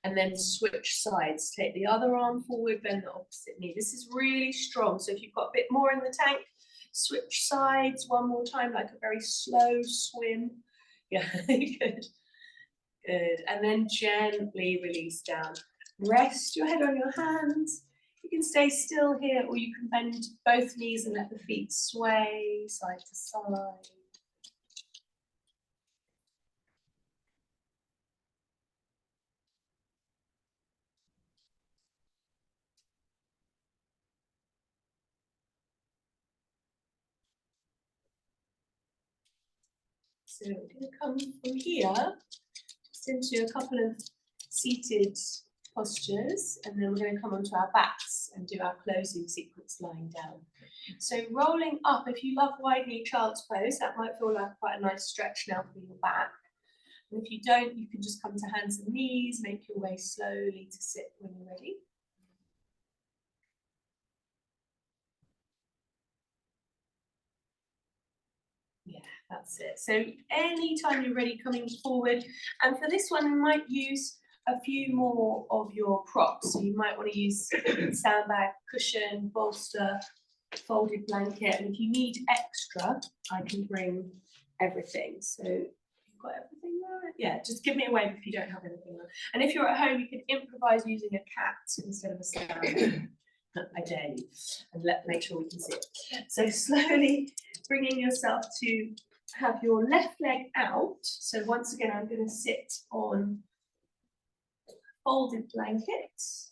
And then switch sides. Take the other arm forward, bend the opposite knee. This is really strong. So if you've got a bit more in the tank, switch sides one more time, like a very slow swim. Yeah, good. Good. And then gently release down. Rest your head on your hands. You can stay still here, or you can bend both knees and let the feet sway side to side. So we're going to come from here just into a couple of seated postures, and then we're going to come onto our backs and do our closing sequence lying down. So rolling up, if you love wide knee child's pose, that might feel like quite a nice stretch now for your back. And if you don't, you can just come to hands and knees, make your way slowly to sit when you're ready. Yeah, that's it. So anytime you're ready, coming forward. And for this one, we might use a few more of your props. So you might want to use sandbag, cushion, bolster, folded blanket. And if you need extra, I can bring everything. So you've got everything there? Yeah, just give me a wave if you don't have anything there. And if you're at home, you can improvise using a cat instead of a sandbag. I dare you. And make sure we can see it. So slowly bringing yourself to have your left leg out. So once again, I'm going to sit on folded blankets,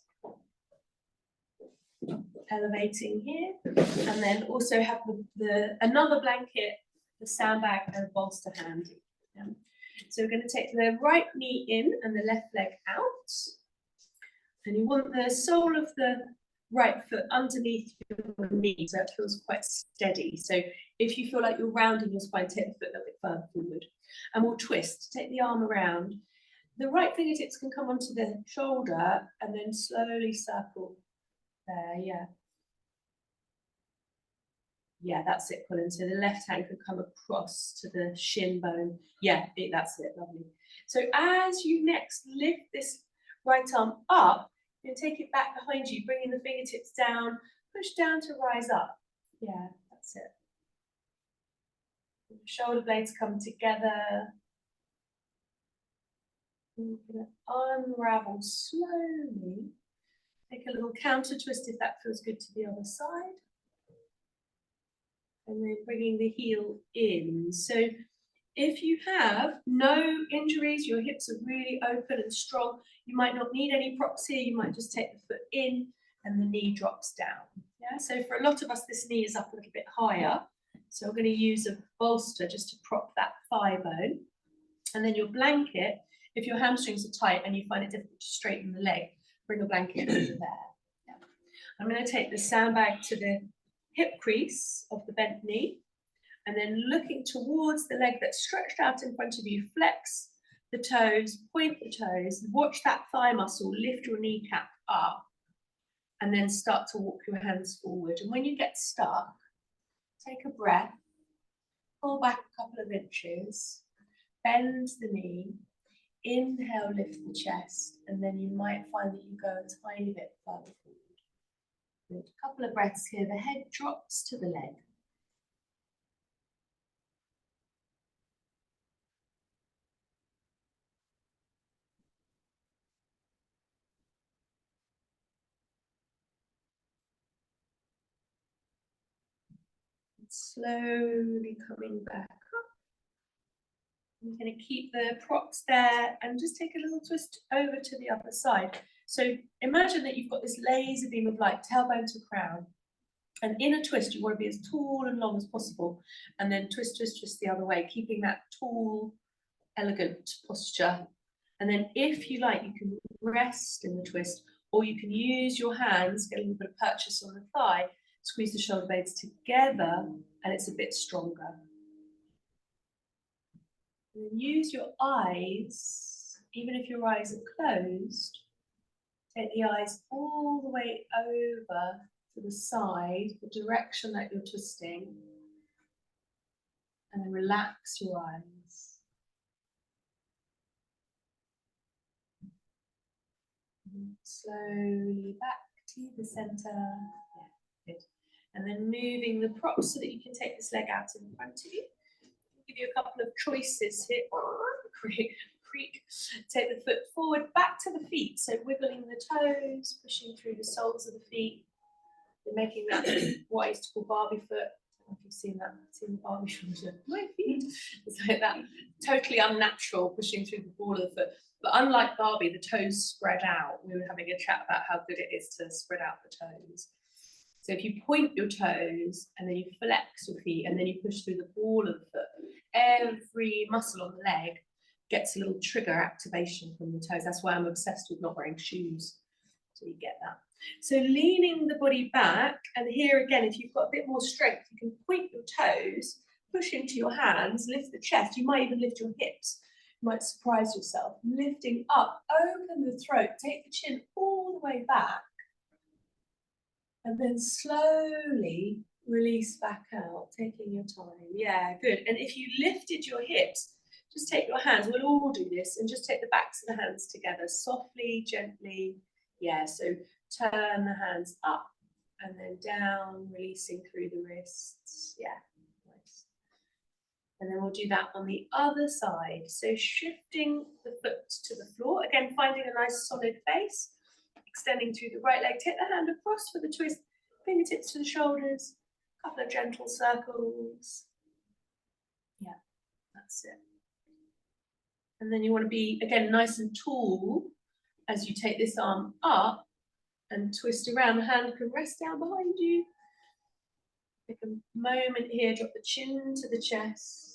elevating here, and then also have another blanket, the sandbag and bolster handy. So we're going to take the right knee in and the left leg out, and you want the sole of the right foot underneath your knee, so it feels quite steady. So if you feel like you're rounding your spine, take the foot a little bit further forward, and we'll twist. Take the arm around. The right fingertips can come onto the shoulder, and then slowly circle there. Yeah. Yeah, that's it, Colin. So the left hand can come across to the shin bone. Yeah, that's it. Lovely. So as you next lift this right arm up, you take it back behind you, bringing the fingertips down, push down to rise up. Yeah, that's it. The shoulder blades come together. You're going to unravel slowly. Take a little counter twist if that feels good to the other side. And then bringing the heel in. So if you have no injuries, your hips are really open and strong, you might not need any props here, you might just take the foot in and the knee drops down. Yeah, so for a lot of us, this knee is up a little bit higher. So we're going to use a bolster just to prop that thigh bone. And then your blanket, if your hamstrings are tight and you find it difficult to straighten the leg, bring a blanket over there. Yeah. I'm going to take the sandbag to the hip crease of the bent knee. And then looking towards the leg that's stretched out in front of you, flex the toes, point the toes, watch that thigh muscle, lift your kneecap up, and then start to walk your hands forward. And when you get stuck, take a breath, pull back a couple of inches, bend the knee, inhale, lift the chest, and then you might find that you go a tiny bit further forward. Good. A couple of breaths here, the head drops to the leg. Slowly coming back up. I'm going to keep the props there and just take a little twist over to the other side. So imagine that you've got this laser beam of light, tailbone to crown. And in a twist, you want to be as tall and long as possible. And then twist, twist, twist the other way, keeping that tall, elegant posture. And then if you like, you can rest in the twist, or you can use your hands, get a little bit of purchase on the thigh, squeeze the shoulder blades together, and it's a bit stronger. And then use your eyes, even if your eyes are closed, take the eyes all the way over to the side, the direction that you're twisting, and then relax your eyes. And slowly back to the center. Yeah, good. And then moving the props so that you can take this leg out in front of you. I'll give you a couple of choices here. Creak. Take the foot forward, back to the feet. So wiggling the toes, pushing through the soles of the feet. You're making that what I used to call Barbie foot. I don't know if you've seen that, seen Barbie shoulder. My feet. It's like that, totally unnatural, pushing through the ball of the foot. But unlike Barbie, the toes spread out. We were having a chat about how good it is to spread out the toes. So if you point your toes and then you flex your feet and then you push through the ball of the foot, every muscle on the leg gets a little trigger activation from the toes. That's why I'm obsessed with not wearing shoes. So you get that. So leaning the body back, and here again, if you've got a bit more strength, you can point your toes, push into your hands, lift the chest. You might even lift your hips. You might surprise yourself. Lifting up, open the throat, take the chin all the way back, and then slowly release back out, taking your time. Yeah, good. And if you lifted your hips, just take your hands, we'll all do this, and just take the backs of the hands together, softly, gently. Yeah, so turn the hands up and then down, releasing through the wrists. Yeah, nice. And then we'll do that on the other side. So shifting the foot to the floor, again, finding a nice solid base, extending through the right leg, take the hand across for the twist, fingertips to the shoulders, a couple of gentle circles. Yeah, that's it. And then you want to be, again, nice and tall as you take this arm up and twist around. The hand can rest down behind you. Take a moment here, drop the chin to the chest.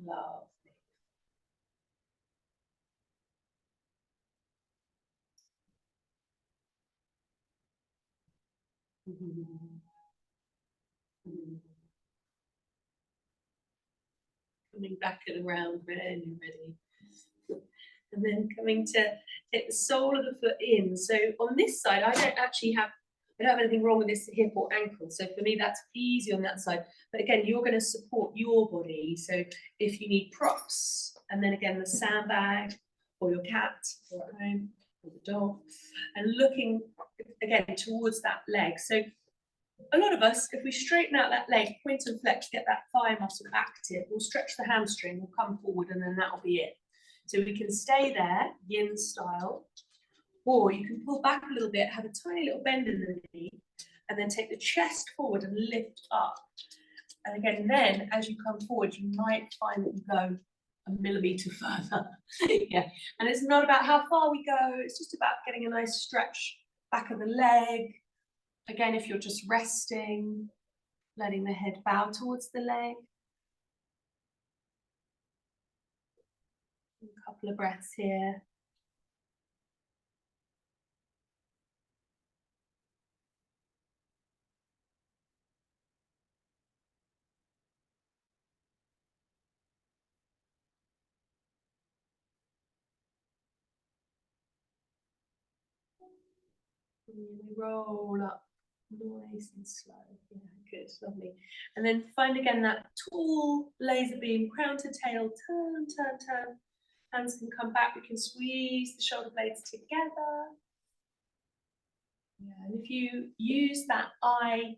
Lovely. Coming back and around when you're ready. And then coming to take the sole of the foot in. So on this side, I don't have anything wrong with this hip or ankle. So for me, that's easy on that side. But again, you're going to support your body. So if you need props, and then again, the sandbag or your cat or at home or the dog, and looking again towards that leg. So A lot of us, if we straighten out that leg, point and flex, get that thigh muscle active, we'll stretch the hamstring, we'll come forward, and then that'll be it. So we can stay there, yin style, or you can pull back a little bit, have a tiny little bend in the knee, and then take the chest forward and lift up. And again, then as you come forward, you might find that you go a millimetre further. Yeah, and it's not about how far we go, it's just about getting a nice stretch back of the leg. Again, if you're just resting, letting the head bow towards the leg. A couple of breaths here. And we roll up nice and slow. Yeah, good, lovely. And then find again that tall laser beam, crown to tail, turn, turn, turn. Hands can come back, we can squeeze the shoulder blades together. Yeah, and if you use that eye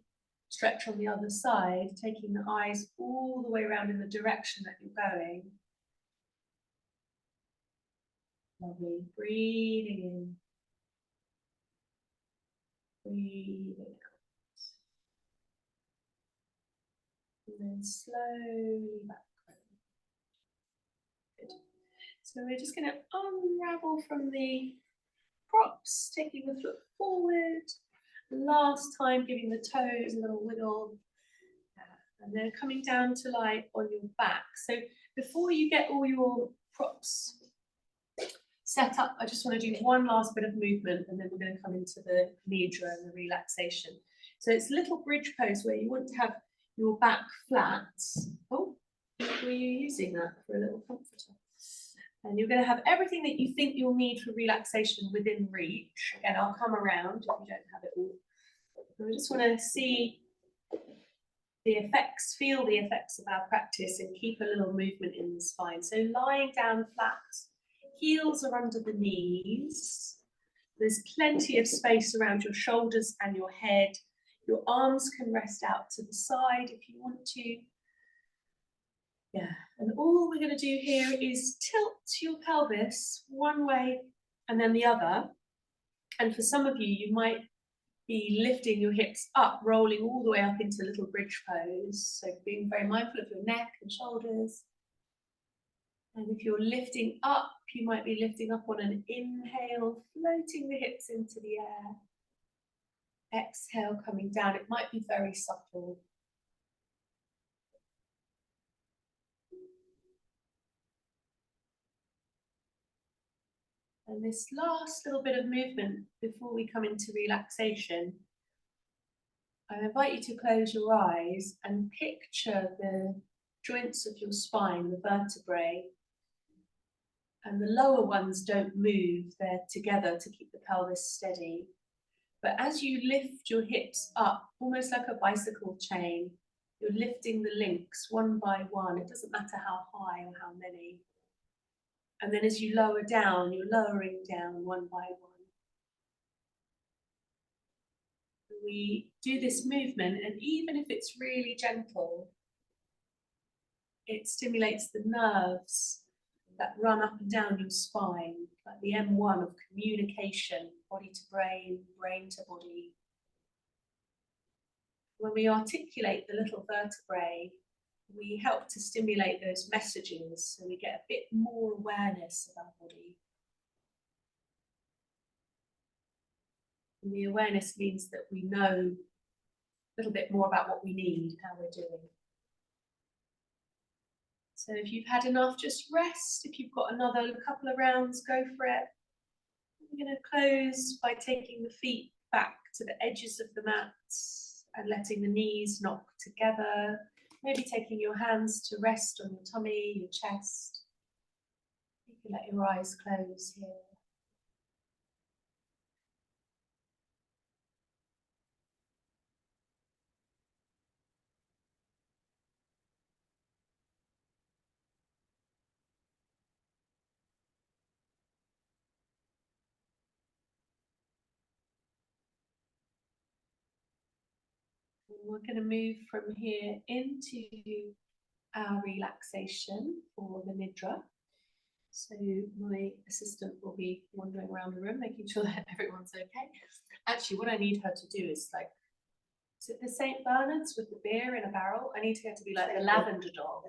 stretch on the other side, taking the eyes all the way around in the direction that you're going. Lovely, breathing in. Breathing out. And then slowly back. Good. So we're just going to unravel from the props, taking the foot forward. Last time, giving the toes a little wiggle. And then coming down to lie on your back. So before you get all your props set up, I just want to do one last bit of movement, and then we're going to come into the Nidra and the relaxation. So it's little bridge pose where you want to have your back flat. Oh, were you using that for a little comforter? And you're going to have everything that you think you'll need for relaxation within reach. Again, I'll come around if you don't have it all. And we just want to see the effects, feel the effects of our practice, and keep a little movement in the spine. So lying down flat, heels are under the knees. There's plenty of space around your shoulders and your head. Your arms can rest out to the side if you want to. Yeah, and all we're going to do here is tilt your pelvis one way and then the other. And for some of you, you might be lifting your hips up, rolling all the way up into little bridge pose. So being very mindful of your neck and shoulders. And if you're lifting up, you might be lifting up on an inhale, floating the hips into the air. Exhale, coming down. It might be very subtle. And this last little bit of movement before we come into relaxation, I invite you to close your eyes and picture the joints of your spine, the vertebrae, and the lower ones don't move, they're together to keep the pelvis steady. But as you lift your hips up, almost like a bicycle chain, you're lifting the links one by one. It doesn't matter how high or how many. And then as you lower down, you're lowering down one by one. We do this movement, and even if it's really gentle, it stimulates the nerves that run up and down your spine, like the M1 of communication, body to brain, brain to body. When we articulate the little vertebrae, we help to stimulate those messages, so we get a bit more awareness of our body. And the awareness means that we know a little bit more about what we need, how we're doing. So if you've had enough, just rest. If you've got another couple of rounds, go for it. We're going to close by taking the feet back to the edges of the mat and letting the knees knock together. Maybe taking your hands to rest on your tummy, your chest. You can let your eyes close here. We're going to move from here into our relaxation for the Nidra. So my assistant will be wandering around the room, making sure that everyone's okay. Actually, what I need her to do is like, is it the St. Bernard's with the beer in a barrel? I need her to be like the lavender dog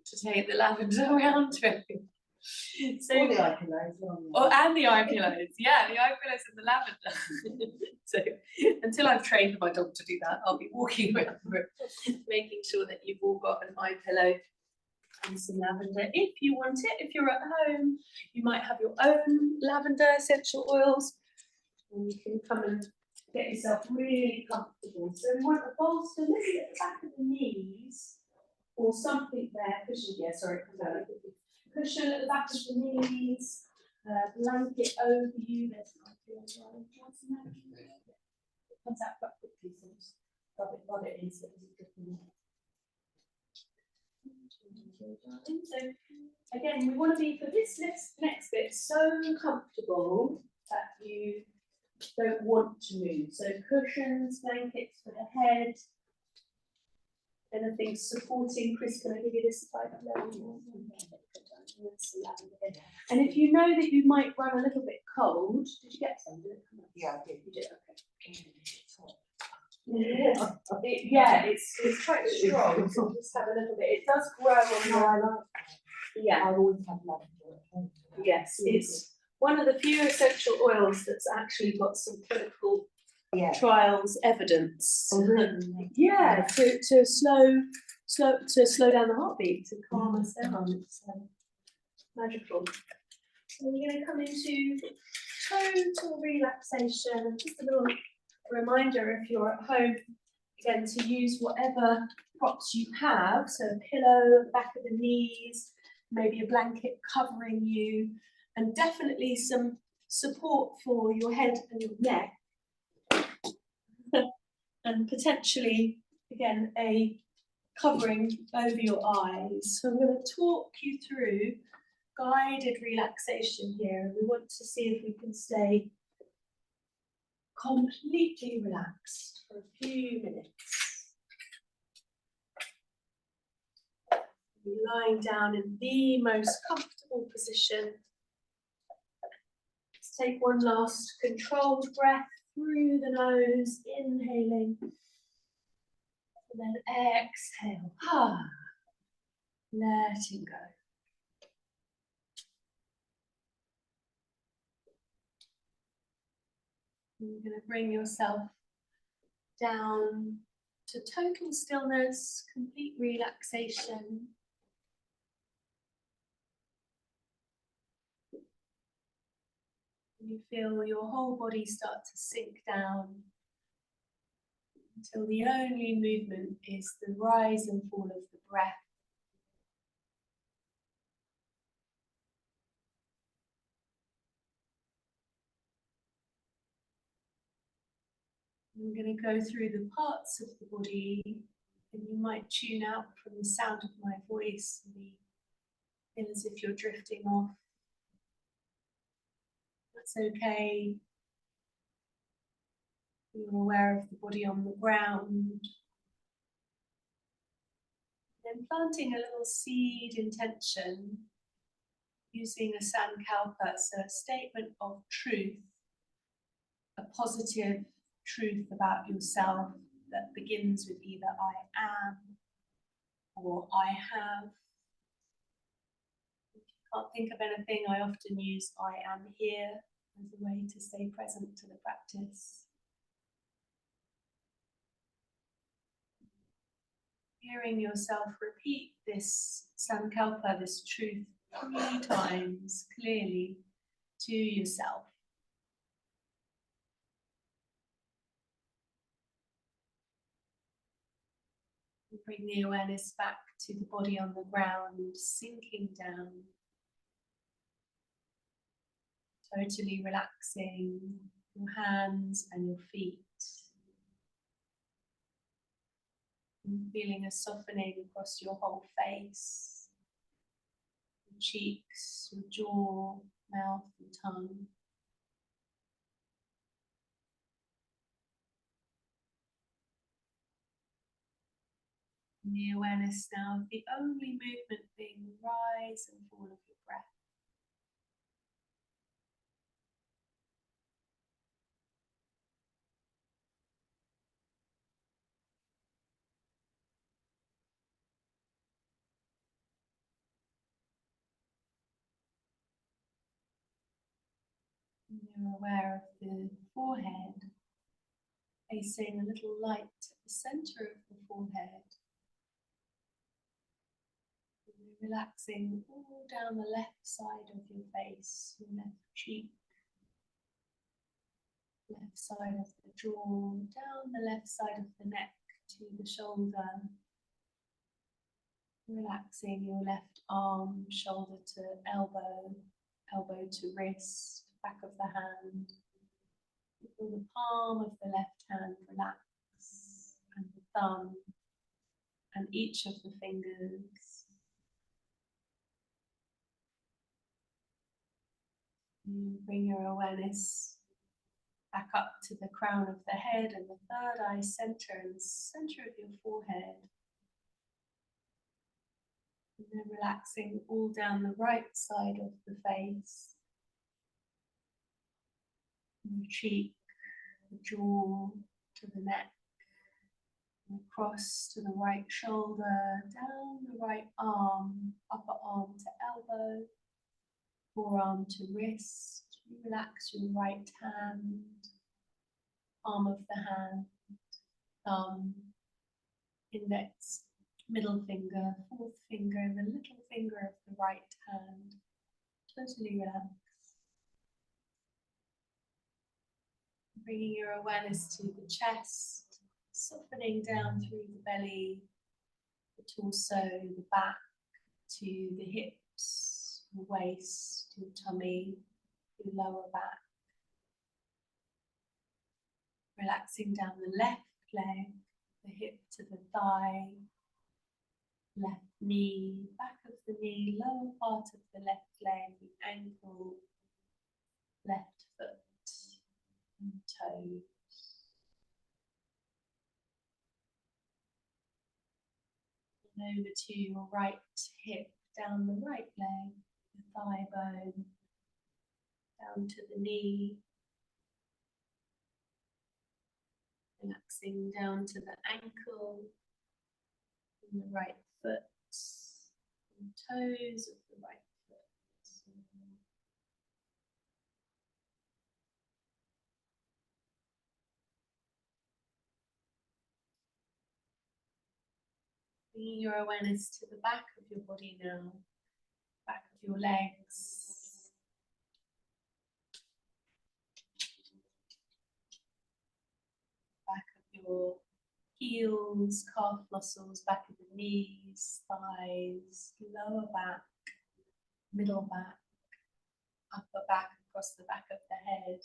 to take the lavender around to him. So, Or the eye pillows. Oh, and the eye pillows. Yeah, the eye pillows and the lavender. So until I've trained my dog to do that, I'll be walking around the room, making sure that you've all got an eye pillow and some lavender. If you want it, if you're at home, you might have your own lavender essential oils, and you can come and get yourself really comfortable. So we want a bolster, maybe at the back of the knees, or something there. Cushion, yeah, sorry, come down. Cushion at the back of the knees, blanket over you. There's comes out quite quickly, so just rub it in so it's dripping. So again, we want to be for this next bit so comfortable that you don't want to move. So cushions, blankets for the head, anything supporting. Chris, can I give you this side? And if you know that you might run a little bit cold, did you get some? Yeah, I did. You did, okay. Yeah, it's quite strong. So just have a little bit. It does grow on the. Yeah. I always have lavender. Yes, it's one of the few essential oils that's actually got some clinical trials evidence. Oh, really? Yeah, to slow down the heartbeat, to calm us down. It's magical. So we're going to come into total relaxation. Just a little reminder, if you're at home, again, to use whatever props you have. So a pillow, back of the knees, maybe a blanket covering you, and definitely some support for your head and your neck. And potentially, again, a covering over your eyes. So I'm going to talk you through guided relaxation here. We want to see if we can stay completely relaxed for a few minutes. Lying down in the most comfortable position. Let's take one last controlled breath through the nose, inhaling, and then exhale. Letting go. You're going to bring yourself down to total stillness, complete relaxation. You feel your whole body start to sink down until the only movement is the rise and fall of the breath. I'm going to go through the parts of the body, and you might tune out from the sound of my voice and feel as if you're drifting off. That's okay. You're aware of the body on the ground. Then planting a little seed intention using a sankalpa, so a statement of truth, a positive truth about yourself that begins with either I am or I have. If you can't think of anything, I often use I am here as a way to stay present to the practice. Hearing yourself repeat this sankalpa, this truth, 3 times clearly to yourself. Bring the awareness back to the body on the ground, sinking down, totally relaxing your hands and your feet. And feeling a softening across your whole face, your cheeks, your jaw, mouth and tongue. The awareness now of the only movement being the rise and fall of your breath. And you're aware of the forehead, placing a little light at the center of the forehead. Relaxing all down the left side of your face, your left cheek, left side of the jaw, down the left side of the neck to the shoulder. Relaxing your left arm, shoulder to elbow, elbow to wrist, back of the hand. Feel the palm of the left hand relax, and the thumb, and each of the fingers. You bring your awareness back up to the crown of the head and the third eye center and the center of your forehead. And then relaxing all down the right side of the face, the cheek, the jaw, to the neck, and across to the right shoulder, down the right arm, upper arm to elbow, forearm to wrist. You relax your right hand, palm of the hand, thumb, index, middle finger, fourth finger, and the little finger of the right hand. Totally relax. Bringing your awareness to the chest, softening down through the belly, the torso, the back, to the hips, the waist, your tummy, your lower back. Relaxing down the left leg, the hip to the thigh, left knee, back of the knee, lower part of the left leg, the ankle, left foot, and toes. And over to your right hip, down the right leg, the thigh bone, down to the knee, relaxing down to the ankle, and the right foot, and toes of the right foot. Bringing your awareness to the back of your body now, back of your legs. Back of your heels, calf muscles, back of the knees, thighs, lower back, middle back, upper back across the back of the head,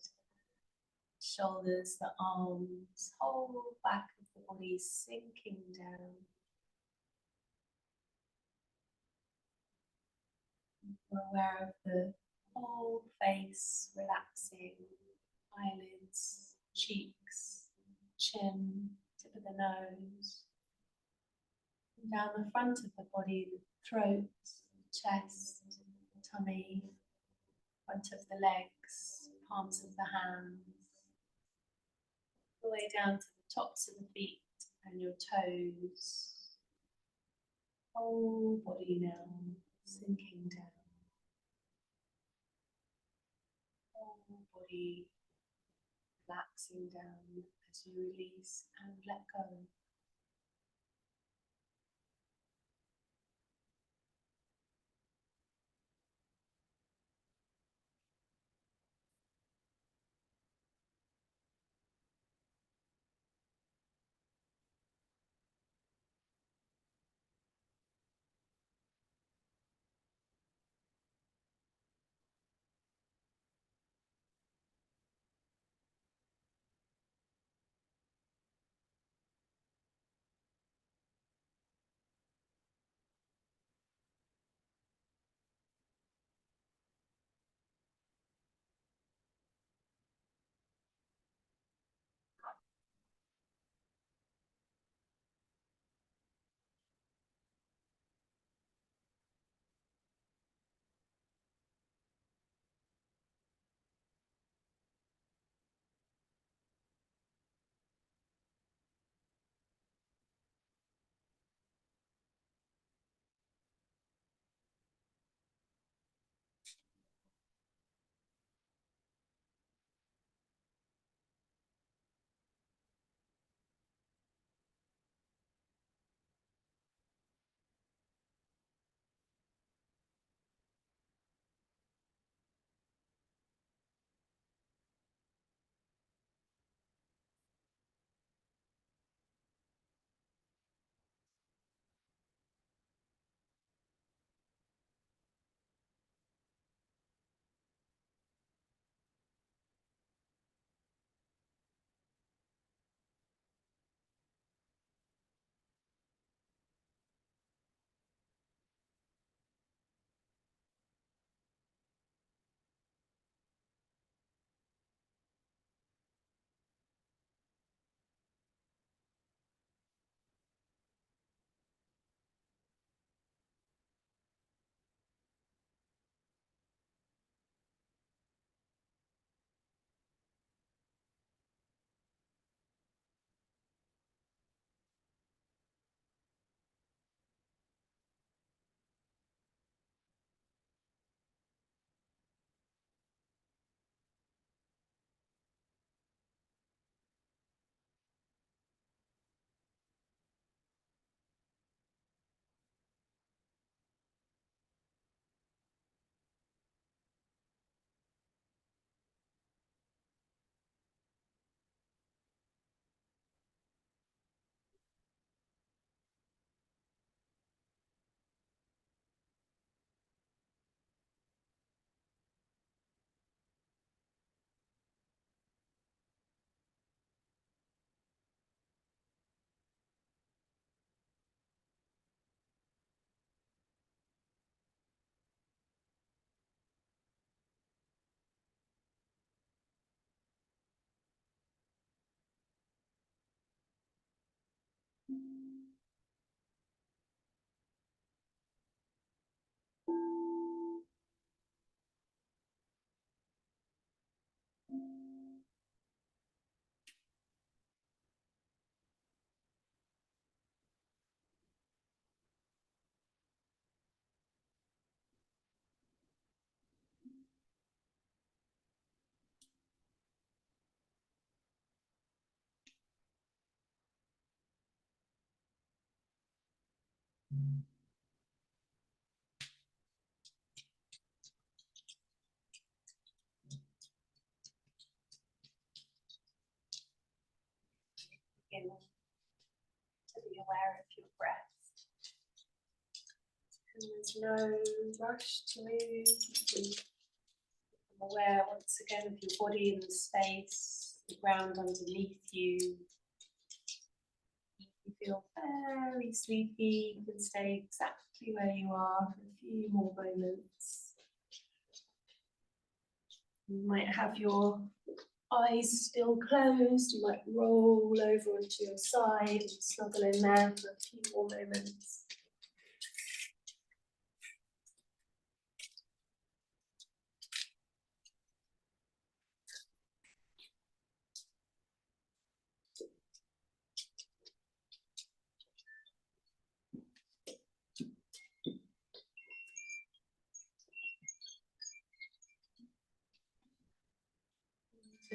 shoulders, the arms, whole back of the body sinking down. We're aware of the whole face relaxing, eyelids, cheeks, chin, tip of the nose, and down the front of the body, the throat, chest, tummy, front of the legs, palms of the hands, all the way down to the tops of the feet and your toes. Whole body now sinking down. Whole body relaxing down as you release and let go. Begin to be aware of your breath. And there's no rush to move. I'm aware once again of your body and the space, the ground underneath you. You feel very sleepy, you can stay exactly where you are for a few more moments. You might have your eyes still closed, you might roll over onto your side and snuggle in there for a few more moments.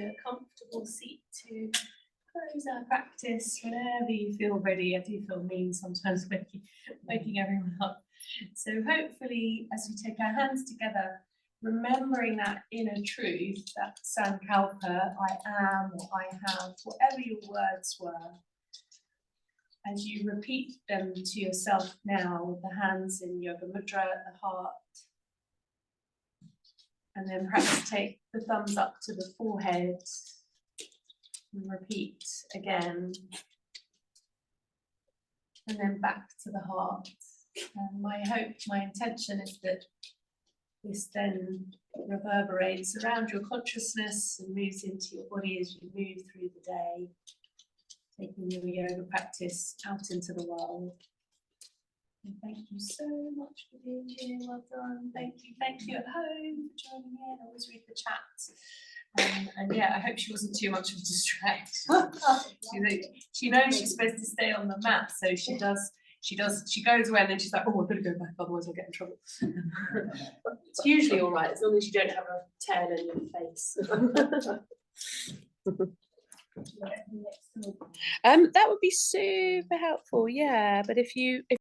A comfortable seat to close our practice whenever you feel ready. I do feel mean sometimes waking everyone up. So hopefully, as we take our hands together, remembering that inner truth, that sankalpa, I am or I have, whatever your words were, as you repeat them to yourself now with the hands in Yoga Mudra at the heart. And then perhaps take the thumbs up to the forehead and repeat again. And then back to the heart. And my hope, my intention is that this then reverberates around your consciousness and moves into your body as you move through the day, taking your yoga practice out into the world. And thank you so much for being here. Well done. Thank you at home for joining in. I always read the chat. And yeah, I hope she wasn't too much of a distraction. She knows she's supposed to stay on the mat, so she goes away and then she's like, oh, I've got to go back, otherwise I'll get in trouble. It's usually all right, as long as you don't have a tail in your face. That would be super helpful, yeah. But if